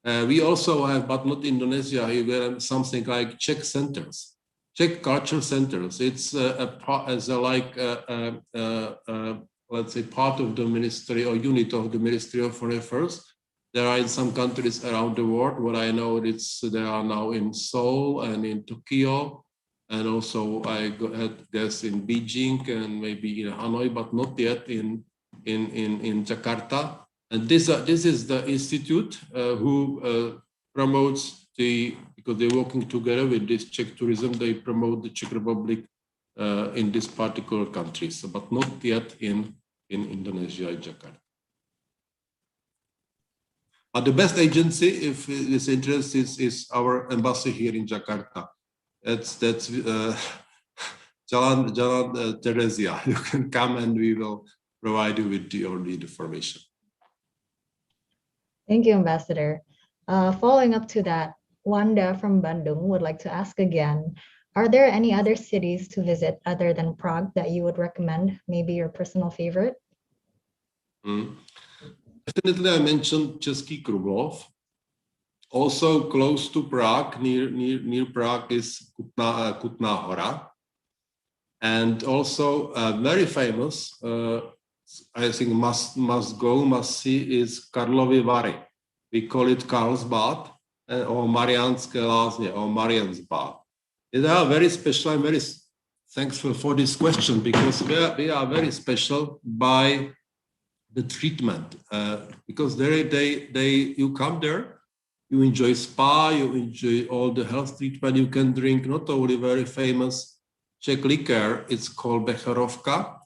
Speaker 2: We also have, but not Indonesia, we have something like Czech centers, Czech culture centers. It's let's say part of the ministry or unit of the Ministry of Foreign Affairs. There are in some countries around the world. What I know, they are now in Seoul and in Tokyo, and also I guess in Beijing and maybe in Hanoi, but not yet in Jakarta. And this is the institute who promotes because they're working together with this Czech tourism, they promote the Czech Republic in this particular countries, but not yet in Indonesia, in Jakarta. But the best agency, if this interest, is our embassy here in Jakarta. That's Jalan Teresia. You can come and we will provide you with the information.
Speaker 1: Thank you, Ambassador. Following up to that, Wanda from Bandung would like to ask again, are there any other cities to visit other than Prague that you would recommend, maybe your personal favorite?
Speaker 2: Definitely, I mentioned Český Krumlov. Also close to Prague, near Prague is Kutná Hora. And also very famous, I think must see is Karlovy Vary. We call it Karlsbad or Mariánské Lázně or Mariansbad. They are very special. I'm very thankful for this question, because we are very special by the treatment, because you come there, you enjoy spa, you enjoy all the health treatment. You can drink not only very famous Czech liquor, it's called Becherovka.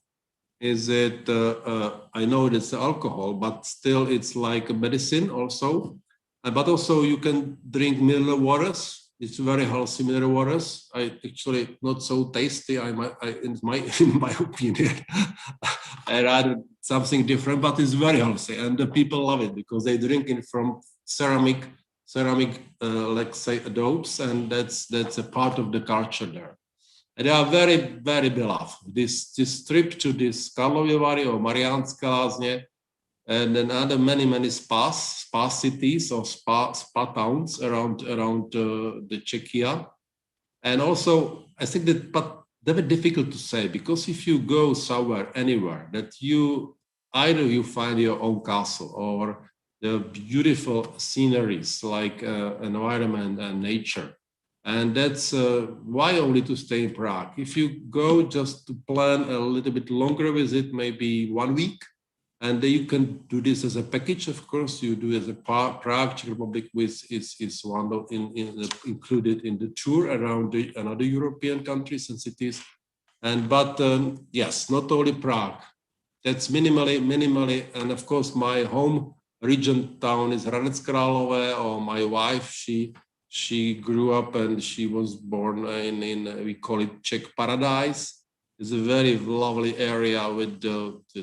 Speaker 2: I know it's alcohol, but still it's like a medicine also. But also you can drink mineral waters. It's very healthy mineral waters. Actually not so tasty. In my opinion, I rather something different, but it's very healthy, and the people love it because they drink it from ceramic, let's say, adobes, and that's a part of the culture there. And they are very, very beloved. This trip to this Karlovy Vary or Mariánské Lázně, and then other many spa cities or spa towns around the Czechia. And also, I think that, but they're very difficult to say, because if you go somewhere, anywhere, that either you find your own castle or the beautiful sceneries like environment and nature. And that's why only to stay in Prague. If you go just to plan a little bit longer visit, maybe 1 week, and then you can do this as a package. Of course, you do as a Prague, Czech Republic, which is one of included in the tour around another European countries and cities. But yes, not only Prague. That's minimally, and of course, my home region town is Hradec Králové, or my wife, she grew up and she was born in we call it Czech Paradise. It's a very lovely area with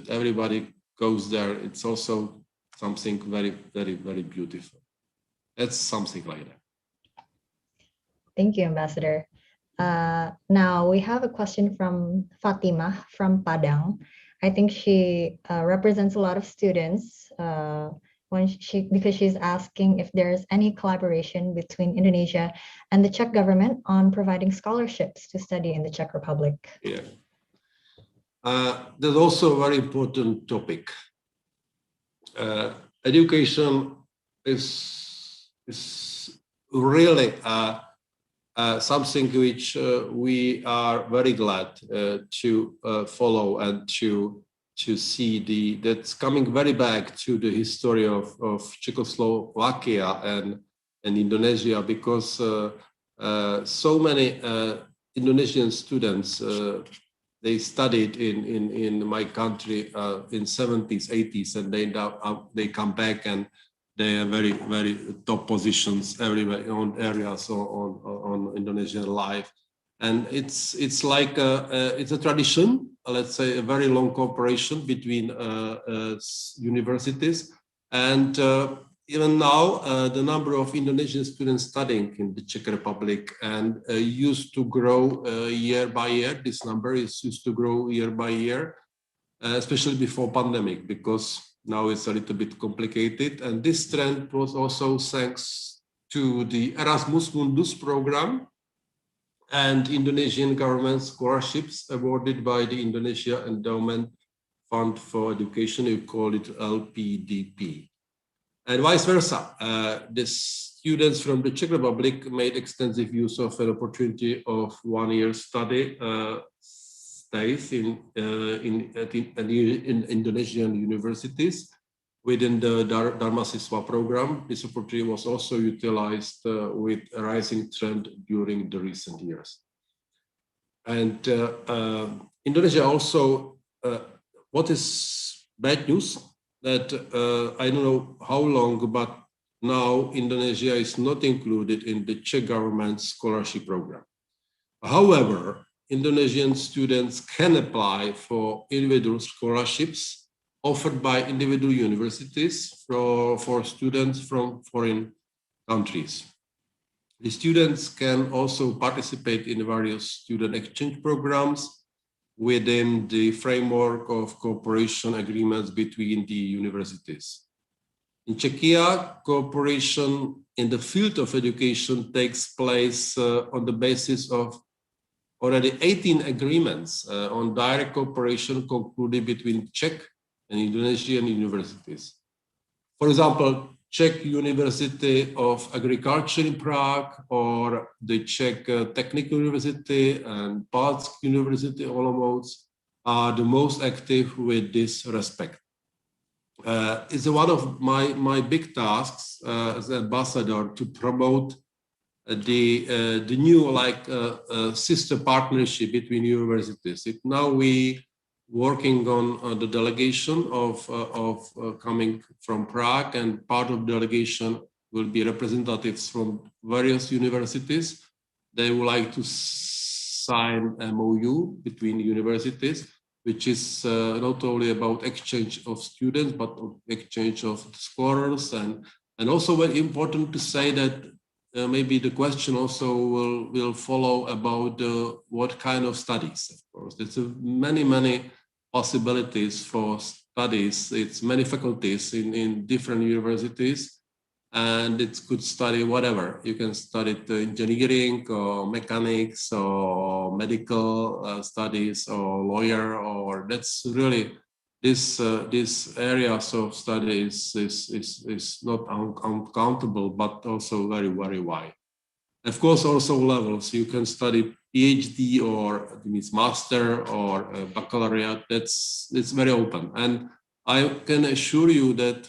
Speaker 2: everybody goes there. It's also something very, very, very beautiful. That's something like that.
Speaker 1: Thank you, Ambassador. Now we have a question from Fatima from Padang. I think she represents a lot of students because she's asking if there's any collaboration between Indonesia and the Czech government on providing scholarships to study in the Czech Republic.
Speaker 2: Yeah. There's also a very important topic. Education is really something which we are very glad to follow and to see that's coming very back to the history of Czechoslovakia and Indonesia, because so many Indonesian students they studied in my country in 70s, 80s, and they come back and they are very, very top positions everywhere on areas on Indonesian life. And it's like it's a tradition, let's say a very long cooperation between universities. And even now, the number of Indonesian students studying in the Czech Republic and used to grow year by year. This number used to grow year by year, especially before pandemic, because now it's a little bit complicated. And this trend was also thanks to the Erasmus Mundus program and Indonesian government scholarships awarded by the Indonesia Endowment Fund for Education. We call it LPDP. And vice versa. The students from the Czech Republic made extensive use of an opportunity of 1 year study stays in Indonesian universities within the Dharma Siswa program. This opportunity was also utilized with a rising trend during the recent years. And Indonesia also, what is bad news, that I don't know how long, but now Indonesia is not included in the Czech government scholarship program. However, Indonesian students can apply for individual scholarships offered by individual universities for students from foreign countries. The students can also participate in various student exchange programs within the framework of cooperation agreements between the universities. In Czechia, cooperation in the field of education takes place on the basis of already 18 agreements on direct cooperation concluded between Czech and Indonesian universities. For example, Czech University of Agriculture in Prague, or the Czech Technical University and Palck University Olomouc are the most active with this respect. It's one of my big tasks as ambassador to promote the new sister partnership between universities. Now we working on the delegation of coming from Prague, and part of the delegation will be representatives from various universities. They would like to sign MOU between universities, which is not only about exchange of students, but exchange of scholars. And also very important to say that maybe the question also will follow about what kind of studies. Of course, there's many possibilities for studies. It's many faculties in different universities, and it's good study whatever. You can study engineering or mechanics or medical studies or lawyer, or that's really this areas of studies is not uncountable, but also very, very wide. Of course, also levels. You can study PhD or it means master or baccalaureate. It's very open, and I can assure you that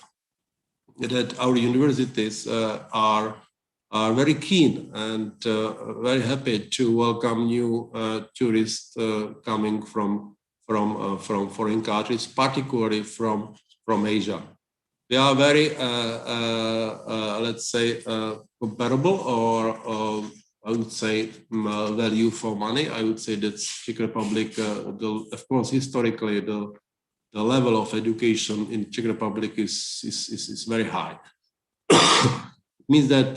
Speaker 2: our universities are very keen and very happy to welcome new tourists coming from foreign countries, particularly from Asia. They are very, let's say, comparable, or I would say value for money. I would say that Czech Republic, of course, historically, the level of education in Czech Republic is very high. It means that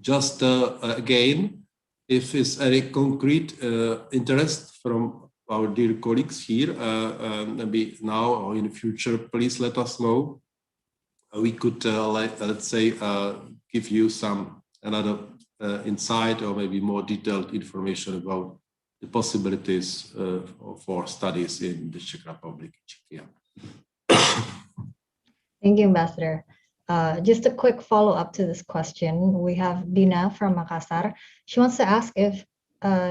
Speaker 2: just again, if it's any concrete interest from our dear colleagues here, maybe now or in the future, please let us know. we could, let's say, give you some another insight or maybe more detailed information about the possibilities for studies in the Czech Republic, Czechia.
Speaker 1: Thank you, Ambassador. Just a quick follow-up to this question. We have Dina from Makassar. She wants to ask if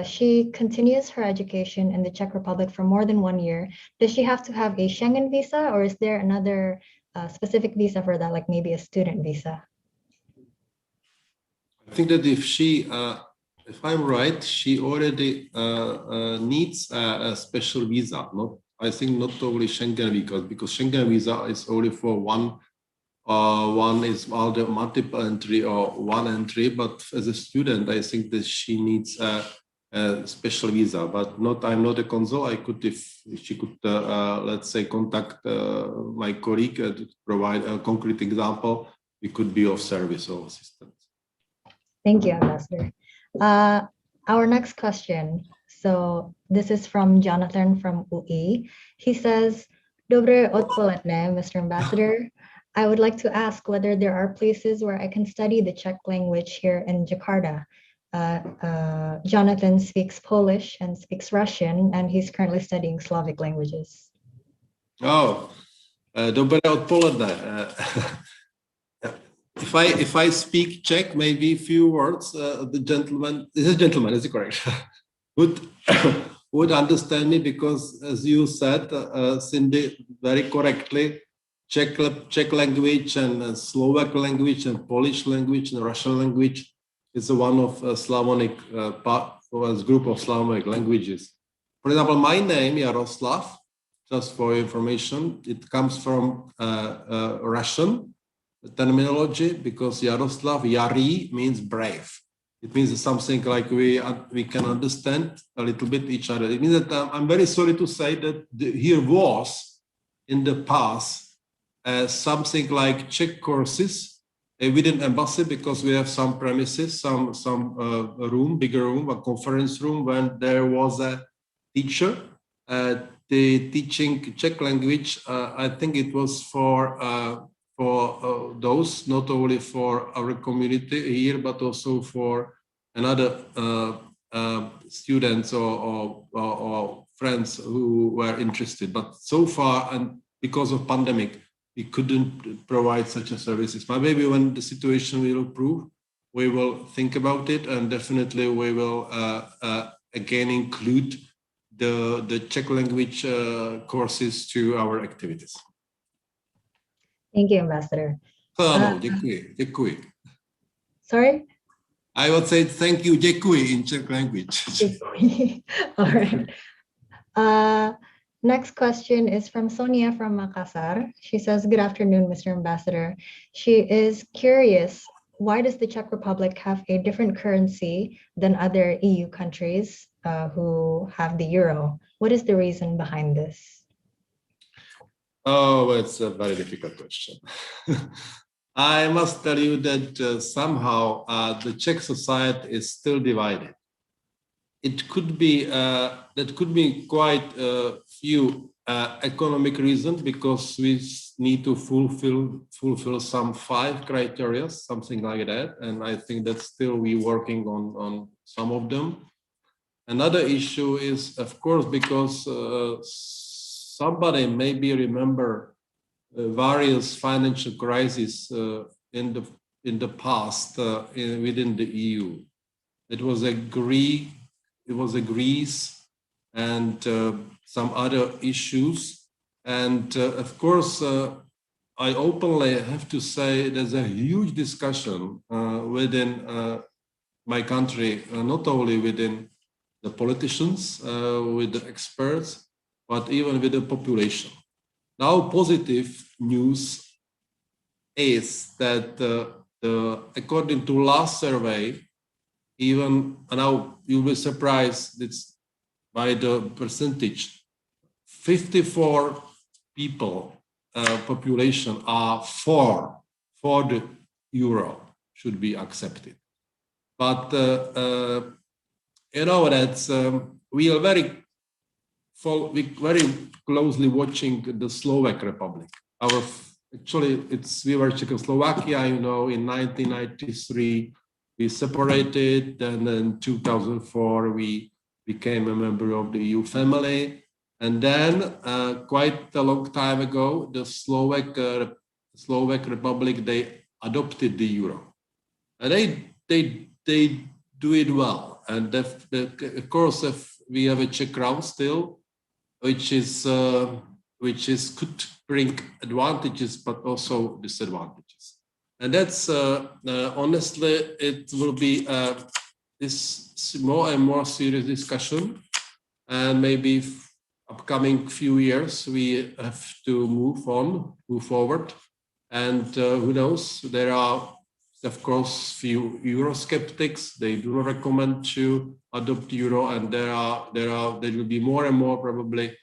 Speaker 1: she continues her education in the Czech Republic for more than 1 year. Does she have to have a Schengen visa, or is there another specific visa for that, like maybe a student visa?
Speaker 2: I think that if I'm right, she already needs a special visa. I think not only Schengen because Schengen visa is only for one is multiple entry or one entry. But as a student, I think that she needs a special visa. But I'm not a consul. I could, if she could, let's say, contact my colleague to provide a concrete example, we could be of service or assistance.
Speaker 1: Thank you, Ambassador. Our next question. So this is from Jonathan from UI. He says, Dobre odpoledne, Mr. Ambassador. I would like to ask whether there are places where I can study the Czech language here in Jakarta. Jonathan speaks Polish and speaks Russian, and he's currently studying Slavic languages.
Speaker 2: Oh, Dobre odpoledne. If I speak Czech, maybe a few words, the gentleman, is it correct? would understand me, because as you said, Cindy, very correctly, Czech language and Slovak language and Polish language and Russian language is one of Slavonic group of Slavonic languages. For example, my name Jaroslav, just for information, it comes from Russian terminology, because Jaroslav, Jari, means brave. It means something like we can understand a little bit each other. It means that I'm very sorry to say that here was in the past something like Czech courses within embassy, because we have some premises, some room, bigger room, a conference room, when there was a teacher teaching Czech language. I think it was for those, not only for our community here, but also for another students or friends who were interested. But so far, and because of pandemic, we couldn't provide such a services. But maybe when the situation will improve, we will think about it, and definitely we will again include the Czech language courses to our activities.
Speaker 1: Thank you, Ambassador.
Speaker 2: Děkuji.
Speaker 1: Sorry?
Speaker 2: I would say thank you, děkuji, in Czech language.
Speaker 1: All right. Next question is from Sonia from Makassar. She says, good afternoon, Mr. Ambassador. She is curious, why does the Czech Republic have a different currency than other EU countries who have the euro? What is the reason behind this?
Speaker 2: Oh, it's a very difficult question. I must tell you that somehow the Czech society is still divided. It could be that could be quite a few economic reasons, because we need to fulfill some 5 criteria, something like that, and I think that still we working on some of them. Another issue is, of course, because somebody maybe remember various financial crises in the past within the EU. It was Greece and some other issues, and of course I openly have to say there's a huge discussion within my country, not only within the politicians, with the experts, but even with the population. Now, positive news is that according to last survey, even now you'll be surprised it's by the percentage, 54 people population are for the euro should be accepted. But you know that's we are very closely watching the Slovak Republic. Actually, we were Czechoslovakia, in 1993, we separated, and in 2004, we became a member of the EU family. And then quite a long time ago, the Slovak Republic, they adopted the euro. And they do it well. And of course, if we have a Czech crown still, which could bring advantages, but also disadvantages. And that's honestly, it will be this more and more serious discussion. And maybe upcoming few years, we have to move forward. And who knows, there are, of course, few Eurosceptics. They do not recommend to adopt euro, and there will be more and more probably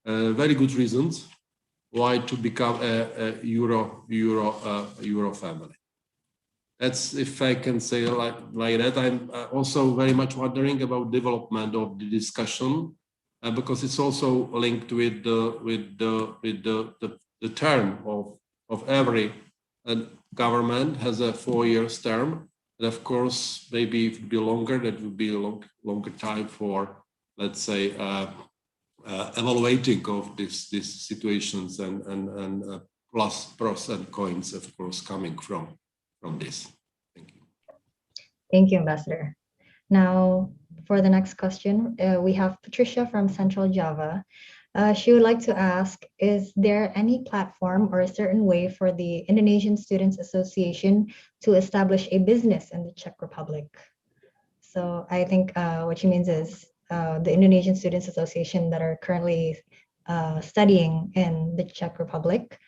Speaker 2: very good reasons why to become a euro family. That's, if I can say like that. I'm also very much wondering about development of the discussion, because it's also linked with the term of every government has a 4-year term. And of course, maybe if it would be longer, that would be a longer time for, let's say, evaluating of these situations and pros and cons, of course, coming from this. Thank you.
Speaker 1: Thank you, Ambassador. Now, for the next question, we have Patricia from Central Java. She would like to ask, is there any platform or a certain way for the Indonesian Students Association to establish a business in the Czech Republic? So I think what she means is the Indonesian Students Association that are currently studying in the Czech Republic,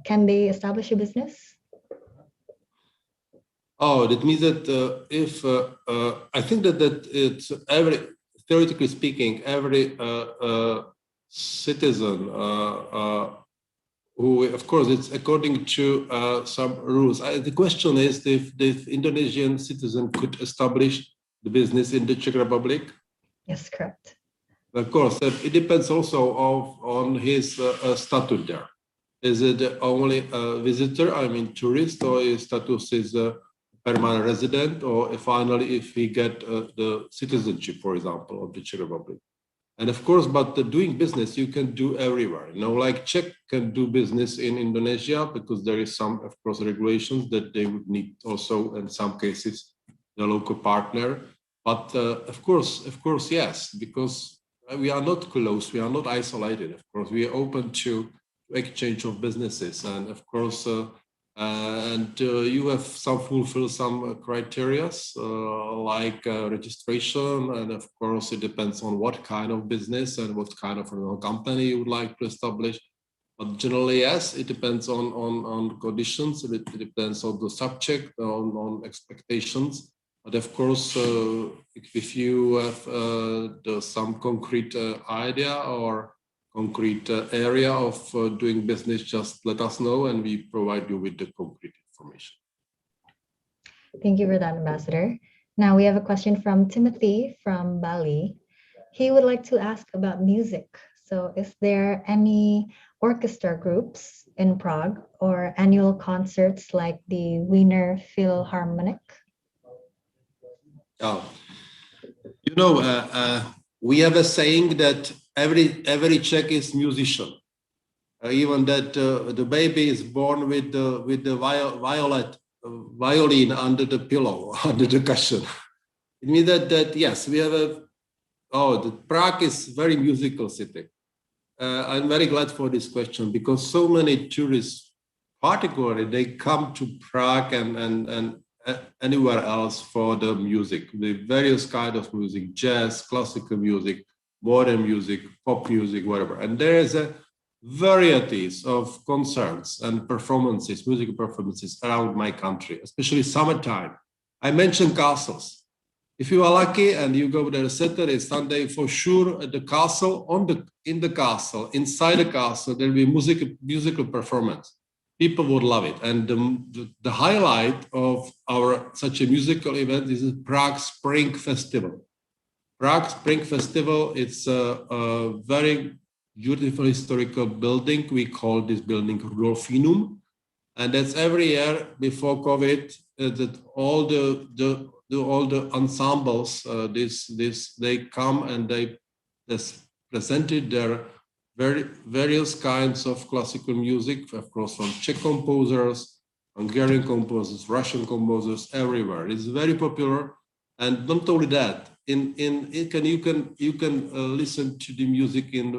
Speaker 1: can they establish a business?
Speaker 2: Oh, that means that if I think that it's theoretically speaking, every citizen who, of course, it's according to some rules. The question is if the Indonesian citizen could establish the business in the Czech Republic.
Speaker 1: Yes, correct.
Speaker 2: Of course, it depends also on his statute there. Is it only a visitor, I mean tourist, or his status is a permanent resident, or finally if he get the citizenship, for example, of the Czech Republic. And of course, but doing business you can do everywhere. Like Czech can do business in Indonesia because there is some, of course, regulations that they would need also in some cases the local partner. But of course, yes, because we are not close, we are not isolated. Of course, we are open to exchange of businesses, and of course, you have fulfill some criteria like registration, and of course, it depends on what kind of business and what kind of company you would like to establish. But generally, yes, it depends on conditions. It depends on the subject, on expectations. But of course, if you have some concrete idea or concrete area of doing business, just let us know and we provide you with the concrete information.
Speaker 1: Thank you for that, Ambassador. Now we have a question from Timothy from Bali. He would like to ask about music. So is there any orchestra groups in Prague or annual concerts like the Wiener Philharmonic?
Speaker 2: Oh, we have a saying that every Czech is musician. Even that the baby is born with the violin under the pillow, under the cushion. It means that yes, we have the Prague is very musical city. I'm very glad for this question because so many tourists, particularly, they come to Prague and anywhere else for the music, the various kind of music, jazz, classical music, modern music, pop music, whatever. And there is a varieties of concerts and performances, musical performances around my country, especially summertime. I mentioned castles. If you are lucky and you go there Saturday, Sunday, for sure at the castle, in the castle, inside the castle, there will be musical performance. People would love it. And the highlight of our such a musical event is the Prague Spring Festival. Prague Spring Festival, it's a very beautiful historical building. We call this building Rudolfinum. And that's every year before COVID, that all the ensembles, they come and they presented their various kinds of classical music, of course, from Czech composers, Hungarian composers, Russian composers, everywhere. It's very popular, and not only that. You can listen to the music in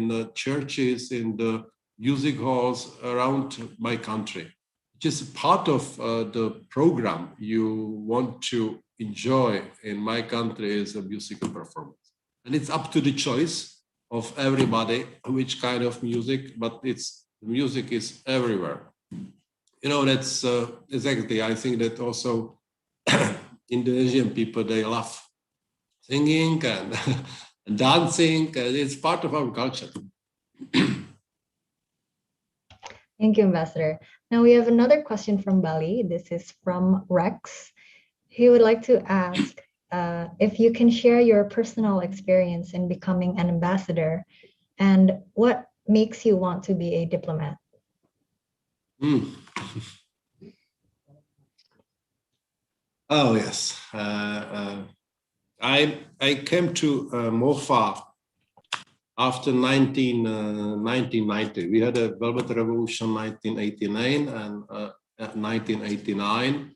Speaker 2: the churches, in the music halls around my country. Just part of the program you want to enjoy in my country is a musical performance, and it's up to the choice of everybody which kind of music, but the music is everywhere. You know, that's exactly. I think that also Indonesian people, they love singing and and dancing, and it's part of our culture.
Speaker 1: Thank you, Ambassador. Now we have another question from Bali. This is from Rex. He would like to ask if you can share your personal experience in becoming an ambassador and what makes you want to be a diplomat.
Speaker 2: Oh, yes. I came to MOFA after 1990. We had a Velvet Revolution 1989 and 1989.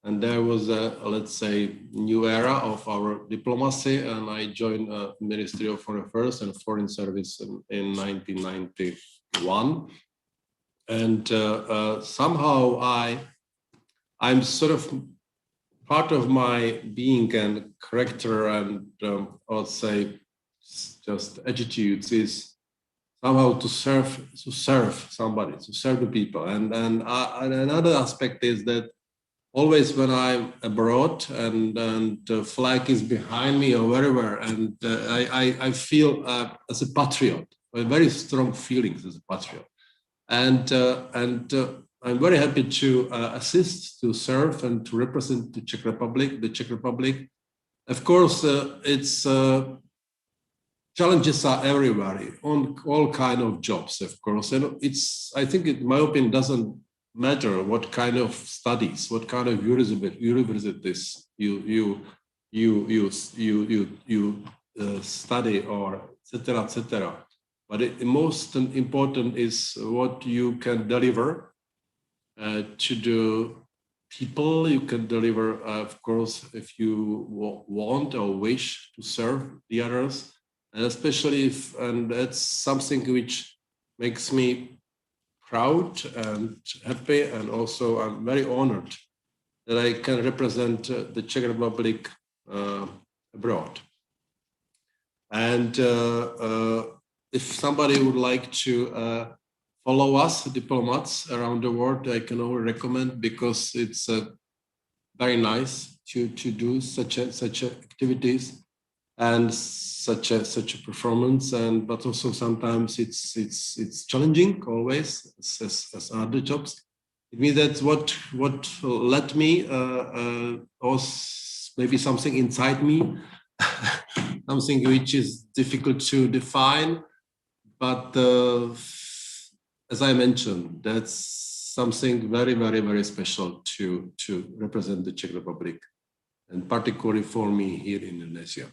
Speaker 2: And there was a, let's say, new era of our diplomacy. And I joined Ministry of Foreign Affairs and Foreign Service in 1991. And somehow I'm sort of part of my being and character and I would say just attitudes is somehow to serve somebody, to serve the people. And another aspect is that always when I'm abroad and the flag is behind me or wherever, and I feel as a patriot, very strong feelings as a patriot. And I'm very happy to assist, to serve, and to represent the Czech Republic. Of course, it's challenges are everywhere on all kind of jobs, of course. And I think, in my opinion, doesn't matter what kind of studies, what kind of universities you study, or etc., etc. But the most important is what you can deliver to the people. You can deliver, of course, if you want or wish to serve the others, and especially and that's something which makes me proud and happy, and also I'm very honored that I can represent the Czech Republic abroad. And if somebody would like to follow us, diplomats around the world, I can only recommend, because it's very nice to do such activities and such a performance. But also sometimes it's challenging, always as other jobs. It means that what led me, or maybe something inside me, something which is difficult to define, but as I mentioned, that's something very, very, very special to represent the Czech Republic, and particularly for me here in Indonesia.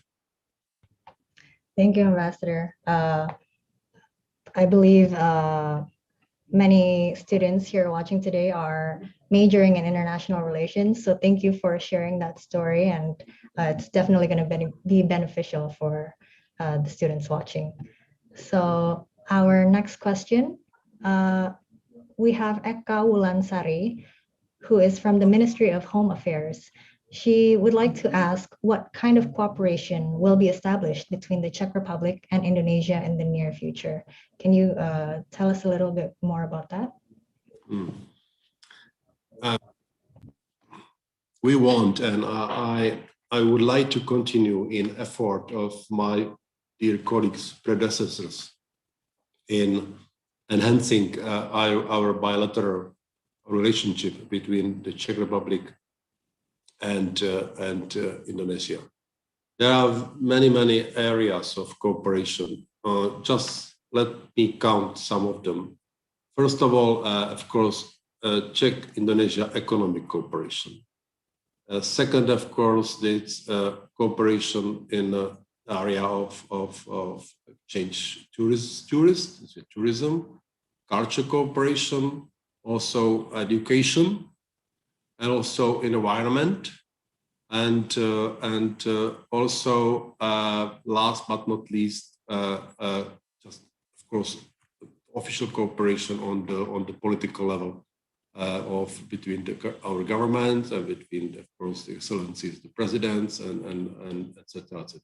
Speaker 1: Thank you, Ambassador. I believe many students here watching today are majoring in international relations. So thank you for sharing that story, and it's definitely going to be beneficial for the students watching. So our next question, we have Eka Wulansari, who is from the Ministry of Home Affairs. She would like to ask what kind of cooperation will be established between the Czech Republic and Indonesia in the near future. Can you tell us a little bit more about that?
Speaker 2: We want, and I would like to continue in effort of my dear colleagues, predecessors, in enhancing our bilateral relationship between the Czech Republic and Indonesia. There are many areas of cooperation. Just let me count some of them. First of all, of course, Czech-Indonesia economic cooperation. Second, of course, it's cooperation in the area of exchange tourism, culture cooperation, also education, and also environment, and also last but not least, just of course, official cooperation on the political level between our government and between, of course, the excellencies, the presidents, and etc. etc.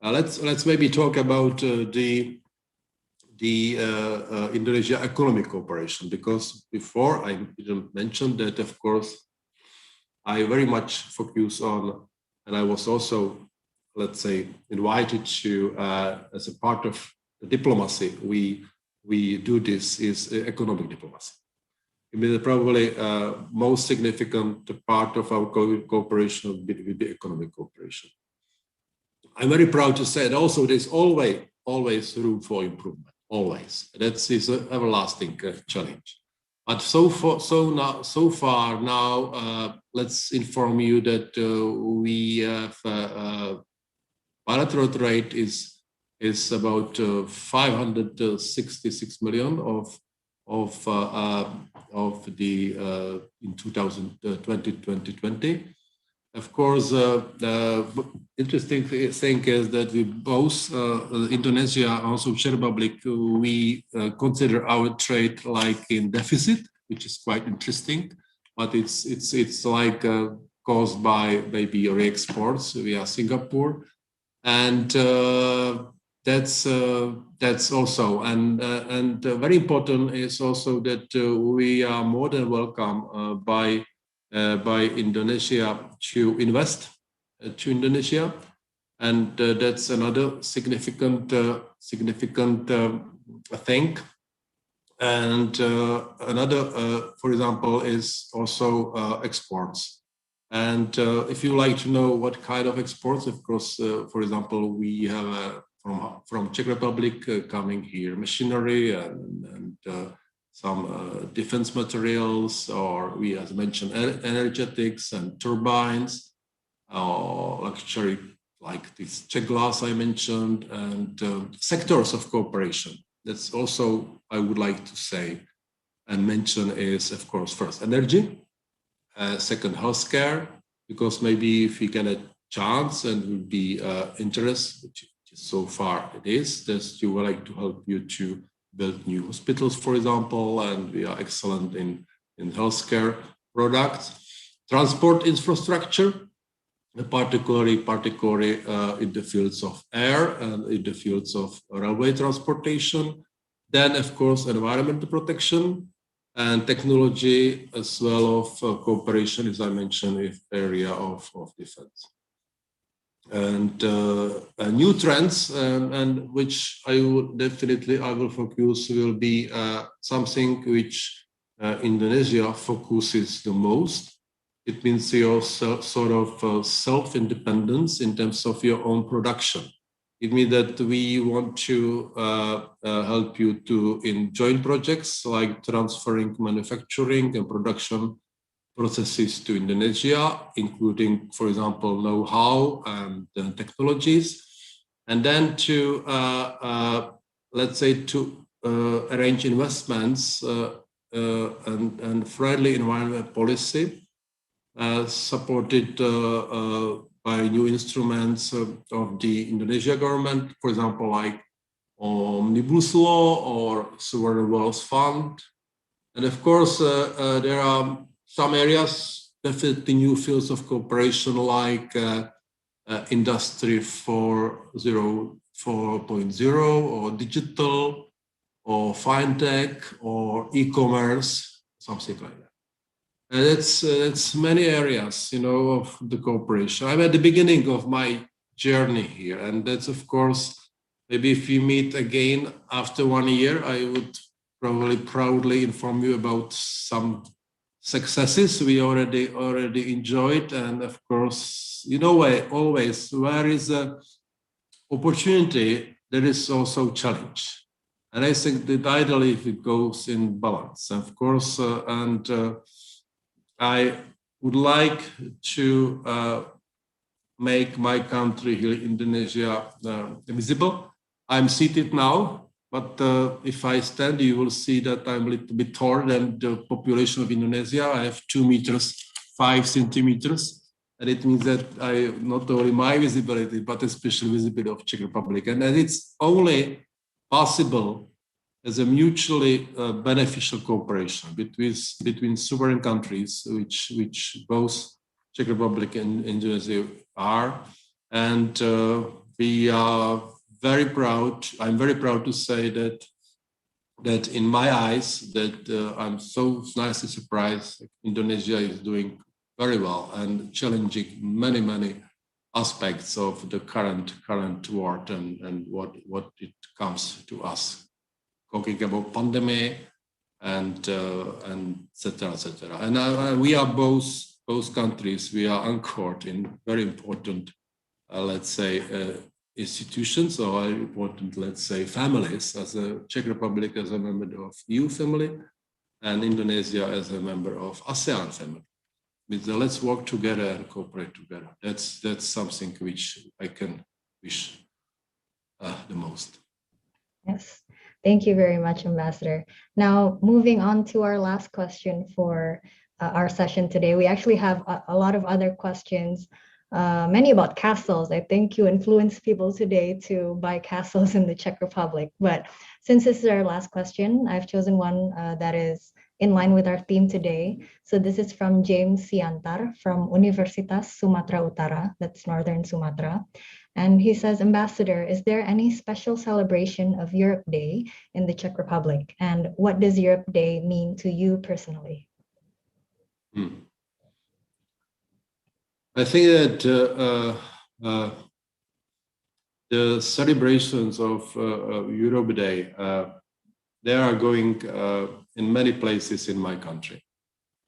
Speaker 2: Let's maybe talk about the Indonesia economic cooperation, because before I didn't mention that, of course, I very much focus on, and I was also, let's say, invited to, as a part of the diplomacy, we do this is economic diplomacy. I mean, probably most significant part of our cooperation will be economic cooperation. I'm very proud to say that also there's always room for improvement. Always. That is an everlasting challenge. But so far now, let's inform you that we have bilateral trade is about 566 million of the in 2020. Of course, the interesting thing is that we both, Indonesia and also Czech Republic, we consider our trade like in deficit, which is quite interesting. But it's like caused by maybe re-exports via Singapore, and that's also and very important is also that we are more than welcome by Indonesia to invest to Indonesia, and that's another significant thing. And another, for example, is also exports. And if you like to know what kind of exports, of course, for example, we have from Czech Republic coming here machinery and some defense materials, or we, as mentioned, energetics and turbines, or luxury like this Czech glass I mentioned, and sectors of cooperation. That's also I would like to say and mention is, of course, first energy, second healthcare, because maybe if we get a chance and would be interest, which so far it is, that you would like to help you to build new hospitals, for example, and we are excellent in healthcare products. Transport infrastructure, particularly in the fields of air and in the fields of railway transportation. Then, of course, environmental protection and technology, as well of cooperation, as I mentioned, in the area of defense. And new trends, and which I will focus, will be something which Indonesia focuses the most. It means your sort of self-independence in terms of your own production. It means that we want to help you to in joint projects like transferring manufacturing and production processes to Indonesia, including, for example, know-how and technologies, and then to, let's say, to arrange investments and friendly environment policy, supported by new instruments of the Indonesia government, for example, like Omnibus Law or Sovereign Wealth Fund. And of course, there are some areas, definitely new fields of cooperation like Industry 4.0 or digital or fintech or e-commerce, something like that. And it's many areas, of the cooperation. I'm at the beginning of my journey here, and that's, of course, maybe if we meet again after 1 year, I would probably proudly inform you about some successes we already enjoyed. And of course, always where is an opportunity, there is also challenge. And I think that ideally if it goes in balance, of course, I would like to make my country here, Indonesia, visible. I'm seated now, but if I stand, you will see that I'm a little bit taller than the population of Indonesia. I have 2 meters, 5 centimeters. And it means that I not only my visibility, but especially visibility of Czech Republic. And it's only possible as a mutually beneficial cooperation between sovereign countries, which both Czech Republic and Indonesia are. And we are very proud. I'm very proud to say that in my eyes, that I'm so nicely surprised Indonesia is doing very well and challenging many aspects of the current world and what it comes to us. Talking about pandemic and etc. And we are both countries. We are anchored in very important, let's say, institutions or important, let's say, families. As a Czech Republic as a member of EU family, and Indonesia as a member of ASEAN family. With the let's work together and cooperate together. That's something which I can wish the most.
Speaker 1: Yes, thank you very much, Ambassador. Now, moving on to our last question for our session today. We actually have a lot of other questions, many about castles. I think you influenced people today to buy castles in the Czech Republic. But since this is our last question, I've chosen one that is in line with our theme today. So this is from James Siantar from Universitas Sumatera Utara, that's Northern Sumatra. And he says, Ambassador, is there any special celebration of Europe Day in the Czech Republic? And what does Europe Day mean to you personally?
Speaker 2: I think that the celebrations of Europe Day, they are going in many places in my country.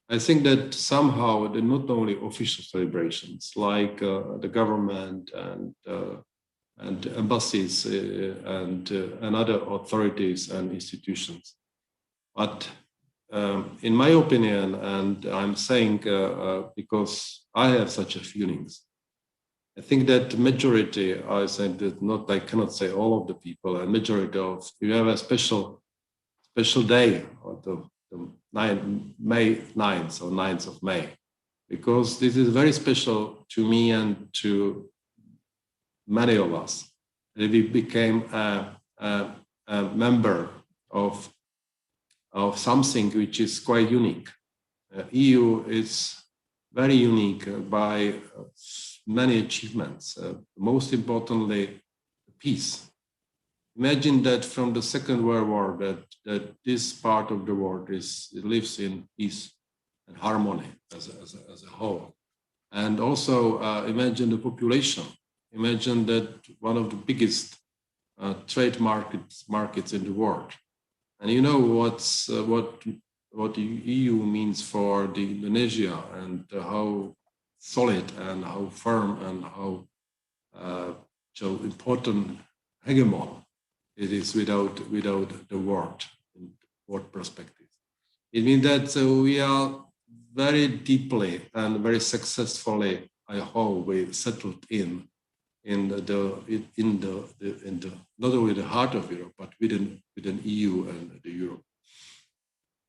Speaker 2: I think that somehow they're not only official celebrations like the government and embassies and other authorities and institutions, but in my opinion, and I'm saying because I have such a feelings, I think that majority, I said that not, I cannot say all of the people, a majority of, you have a special day, or the May 9th or 9th of May, because this is very special to me and to many of us. We became a member of something which is quite unique. EU is very unique by many achievements, most importantly, peace. Imagine that from the Second World War, that this part of the world lives in peace and harmony as a whole. And also imagine the population. Imagine that one of the biggest trade markets in the world. And you know what the EU means for the Indonesia and how solid and how firm and how so important hegemon it is without the world perspective. It means that we are very deeply and very successfully, I hope, we settled in the not only the heart of Europe, but within EU and the Europe.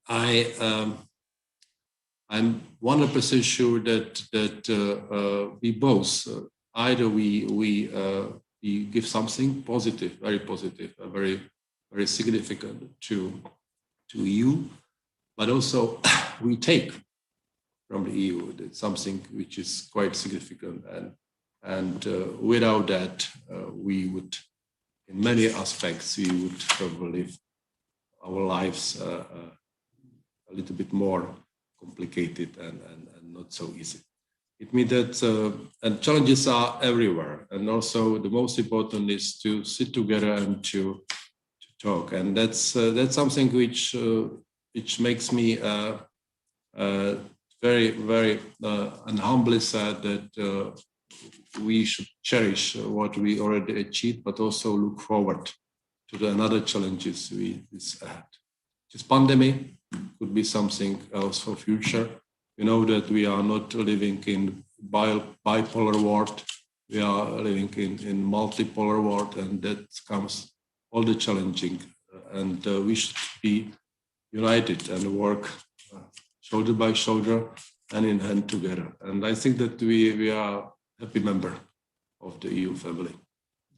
Speaker 2: I'm 100% sure that we both either we give something positive, very positive, very significant to EU, but also we take from the EU something which is quite significant, and without that we would, in many aspects, we would probably live our lives a little bit more complicated and not so easy. It means that and challenges are everywhere, and also the most important is to sit together and to talk, and that's something which makes me very and humbly sad that we should cherish what we already achieved, but also look forward to the another challenges we is ahead. This pandemic could be something else for future. We know that we are not living in bipolar world. We are living in multipolar world, and that comes all the challenging. And we should be united and work shoulder by shoulder, hand in hand together. And I think that we are a happy member of the EU family.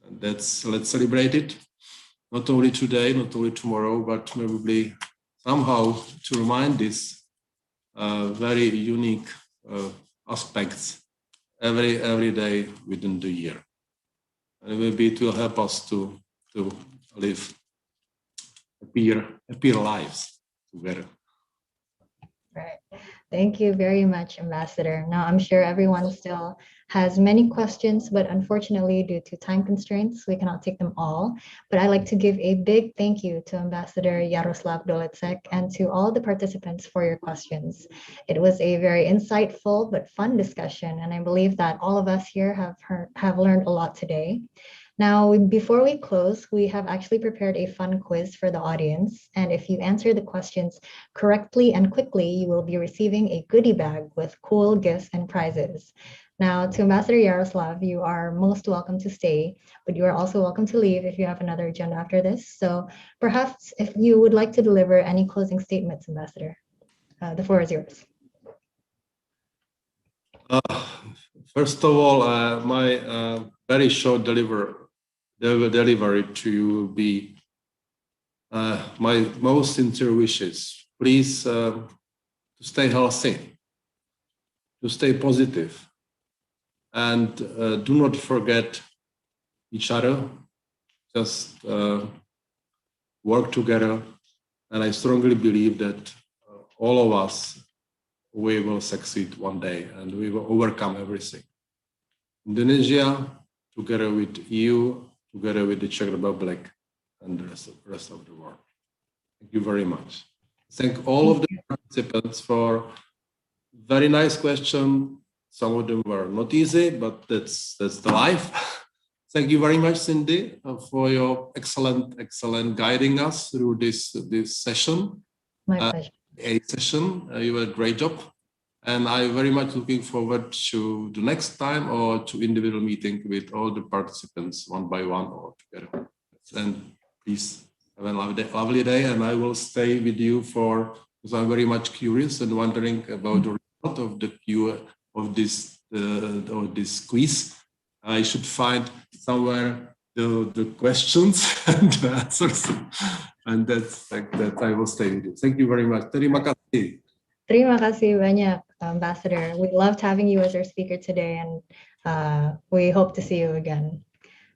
Speaker 2: And let's celebrate it, not only today, not only tomorrow, but probably somehow to remind this very unique aspects every day within the year. And maybe it will help us to live happier lives together.
Speaker 1: Right. Thank you very much, Ambassador. Now, I'm sure everyone still has many questions, but unfortunately, due to time constraints, we cannot take them all. But I'd like to give a big thank you to Ambassador Jaroslav Doleček and to all the participants for your questions. It was a very insightful but fun discussion, and I believe that all of us here have learned a lot today. Now, before we close, we have actually prepared a fun quiz for the audience. And if you answer the questions correctly and quickly, you will be receiving a goodie bag with cool gifts and prizes. Now, to Ambassador Jaroslav, you are most welcome to stay, but you are also welcome to leave if you have another agenda after this. So perhaps if you would like to deliver any closing statements, Ambassador, the floor is yours.
Speaker 2: First of all, my very short delivery to you will be my most sincere wishes. Please to stay healthy, to stay positive, and do not forget each other. Just work together, and I strongly believe that all of us, we will succeed one day, and we will overcome everything. Indonesia, together with EU, together with the Czech Republic and the rest of the world. Thank you very much. Thank all of the participants for very nice question. Some of them were not easy, but that's the life. Thank you very much, Cindy, for your excellent guiding us through this session.
Speaker 1: My pleasure.
Speaker 2: A session. You did a great job. And I'm very much looking forward to the next time or to individual meeting with all the participants one by one or together. And please have a lovely day. And I will stay with you because I'm very much curious and wondering about the result of this quiz. I should find somewhere the questions and the answers. And that's like that. I will stay with you. Thank you very much. Terima kasih.
Speaker 1: Terima kasih banyak, Ambassador. We loved having you as our speaker today, and we hope to see you again.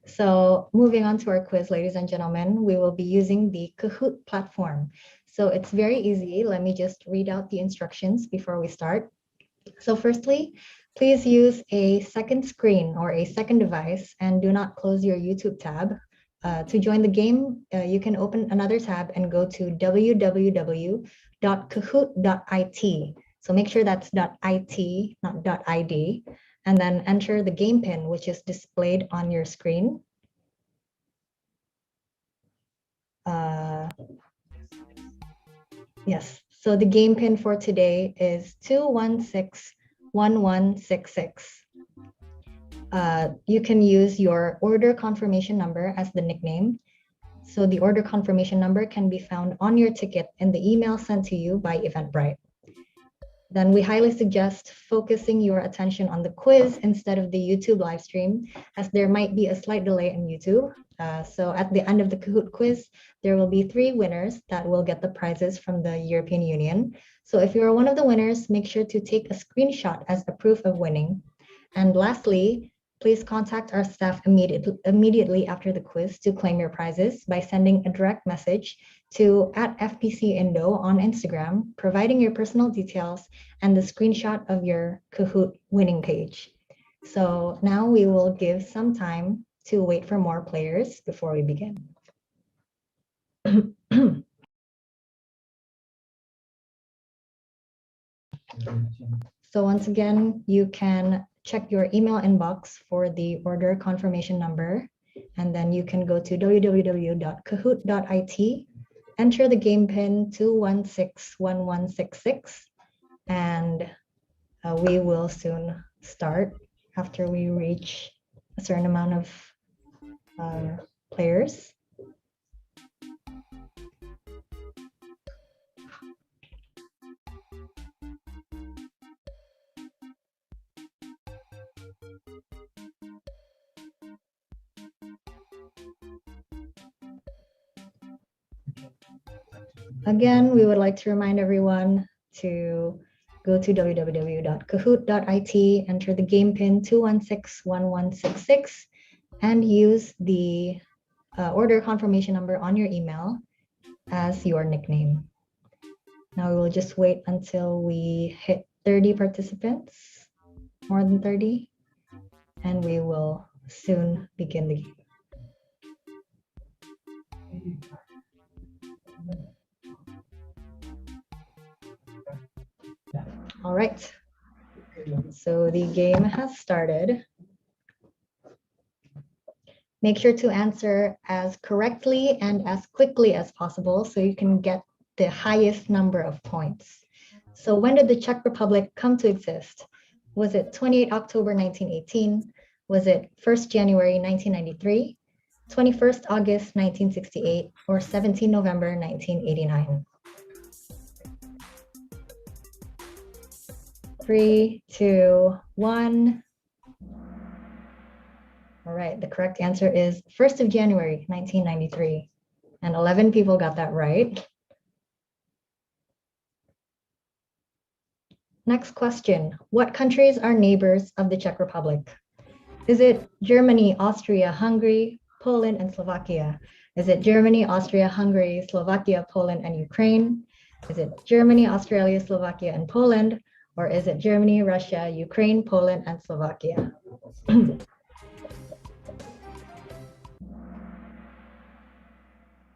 Speaker 1: So moving on to our quiz, ladies and gentlemen, we will be using the Kahoot platform. So it's very easy. Let me just read out the instructions before we start. So firstly, please use a second screen or a second device and do not close your YouTube tab. To join the game, you can open another tab and go to www.kahoot.it. So make sure that's .it, not .id, and then enter the game pin, which is displayed on your screen. Yes, so the game pin for today is 2161166. You can use your order confirmation number as the nickname. So the order confirmation number can be found on your ticket in the email sent to you by Eventbrite. Then we highly suggest focusing your attention on the quiz instead of the YouTube live stream, as there might be a slight delay in YouTube. So at the end of the Kahoot quiz, there will be 3 winners that will get the prizes from the European Union. So if you're one of the winners, make sure to take a screenshot as a proof of winning. And lastly, please contact our staff immediately after the quiz to claim your prizes by sending a direct message to @FPCIndo on Instagram, providing your personal details and the screenshot of your Kahoot winning page. So now we will give some time to wait for more players before we begin. So once again, you can check your email inbox for the order confirmation number. and then you can go to www.kahoot.it, enter the game pin 2161166, and we will soon start after we reach a certain amount of players. Again, we would like to remind everyone to go to www.kahoot.it, enter the game pin 2161166, and use the order confirmation number on your email as your nickname. Now we will just wait until we hit 30 participants, more than 30, and we will soon begin the game. All right, so the game has started. Make sure to answer as correctly and as quickly as possible so you can get the highest number of points. So when did the Czech Republic come to exist? Was it 28 October 1918? Was it 1st January 1993, 21st August 1968, or 17 November 1989? 3, 2, 1. All right, the correct answer is 1st of January 1993, and 11 people got that right. Next question, what countries are neighbors of the Czech Republic? Is it Germany, Austria, Hungary, Poland, and Slovakia? Is it Germany, Austria, Hungary, Slovakia, Poland, and Ukraine? Is it Germany, Australia, Slovakia, and Poland? Or is it Germany, Russia, Ukraine, Poland, and Slovakia?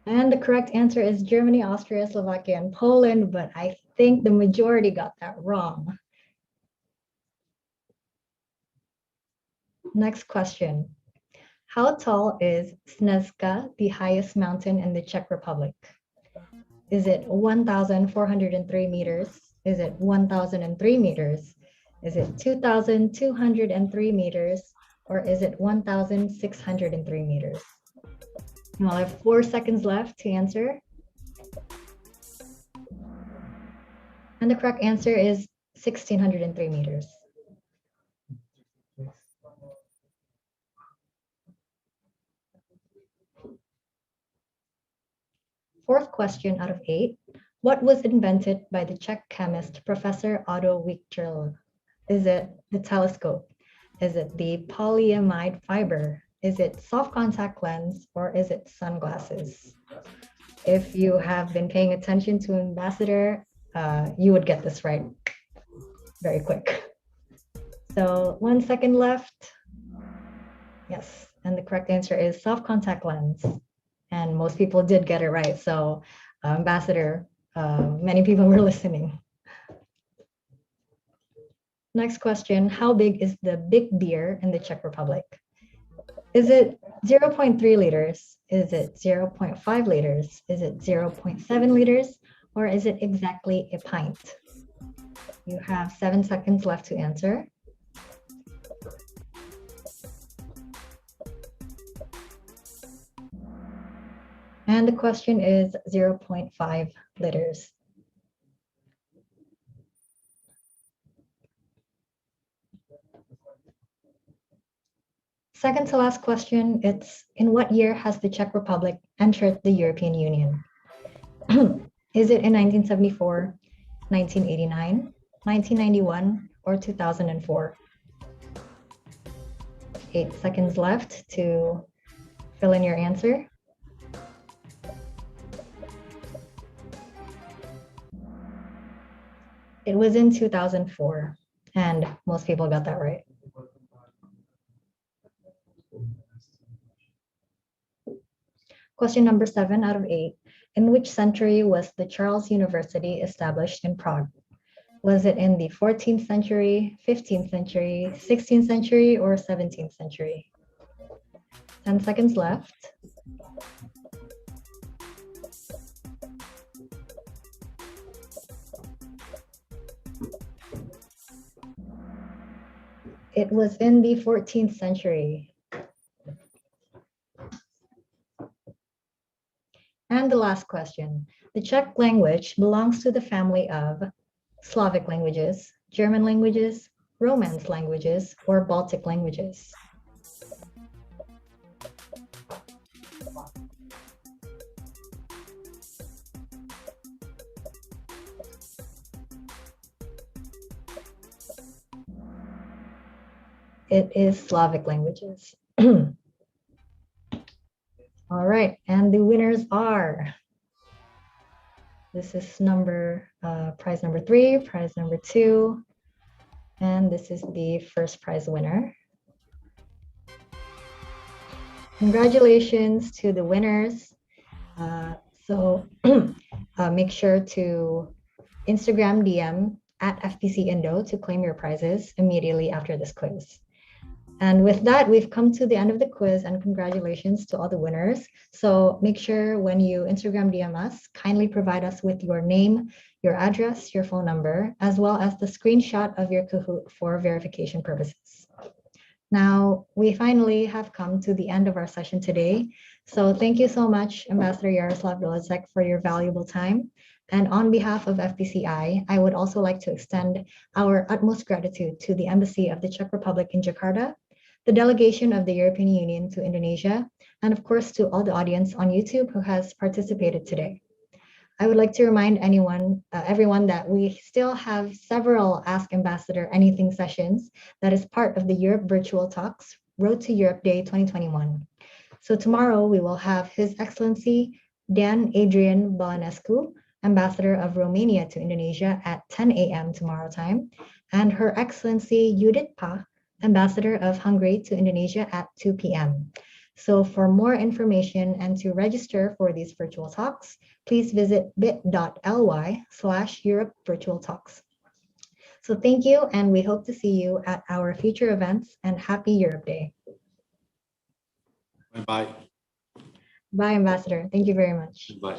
Speaker 1: And the correct answer is Germany, Austria, Slovakia, and Poland, but I think the majority got that wrong. Next question. How tall is Snežka, the highest mountain in the Czech Republic? Is it 1,403 meters? Is it 1,003 meters? Is it 2,203 meters? Or is it 1,603 meters? Now I have 4 seconds left to answer. And the correct answer is 1,603 meters. Fourth question out of 8. What was invented by the Czech chemist Professor Otto Wiechterl? Is it the telescope? Is it the polyamide fiber? Is it soft contact lens, or is it sunglasses? If you have been paying attention to Ambassador, you would get this right very quick. So 1 second left. Yes, and the correct answer is soft contact lens. And most people did get it right. So Ambassador, many people were listening. Next question, how big is the big beer in the Czech Republic? Is it 0.3 liters? Is it 0.5 liters? Is it 0.7 liters? Or is it exactly a pint? You have 7 seconds left to answer. And the question is 0.5 liters. Second to last question, it's in what year has the Czech Republic entered the European Union? Is it in 1974, 1989, 1991, or 2004? 8 seconds left to fill in your answer. It was in 2004, and most people got that right. Question number 7 out of 8. In which century was the Charles University established in Prague? Was it in the 14th century, 15th century, 16th century, or 17th century? 10 seconds left. It was in the 14th century. And the last question. The Czech language belongs to the family of Slavic languages, German languages, Romance languages, or Baltic languages. It is Slavic languages. All right, and the winners are, this is prize number 3, prize number 2, and this is the first prize winner. Congratulations to the winners. Make sure to Instagram DM at FPC Indo to claim your prizes immediately after this quiz. And with that, we've come to the end of the quiz, and congratulations to all the winners. So make sure when you Instagram DM us, kindly provide us with your name, your address, your phone number, as well as the screenshot of your Kahoot for verification purposes. Now, we finally have come to the end of our session today. So thank you so much, Ambassador Jaroslav Doleček, for your valuable time. And on behalf of FPCI, I would also like to extend our utmost gratitude to the Embassy of the Czech Republic in Jakarta, the delegation of the European Union to Indonesia, and of course to all the audience on YouTube who has participated today. I would like to remind everyone that we still have several Ask Ambassador Anything sessions that is part of the Europe Virtual Talks Road to Europe Day 2021. So tomorrow we will have His Excellency Dan Adrian Balanescu, Ambassador of Romania to Indonesia at 10 a.m. tomorrow time, and Her Excellency Judith Pa, Ambassador of Hungary to Indonesia at 2 p.m. So for more information and to register for these virtual talks, please visit bit.ly/Europe Virtual Talks. So thank you, and we hope to see you at our future events, and happy Europe Day.
Speaker 2: Bye-bye.
Speaker 1: Bye, Ambassador. Thank you very much.
Speaker 2: Bye.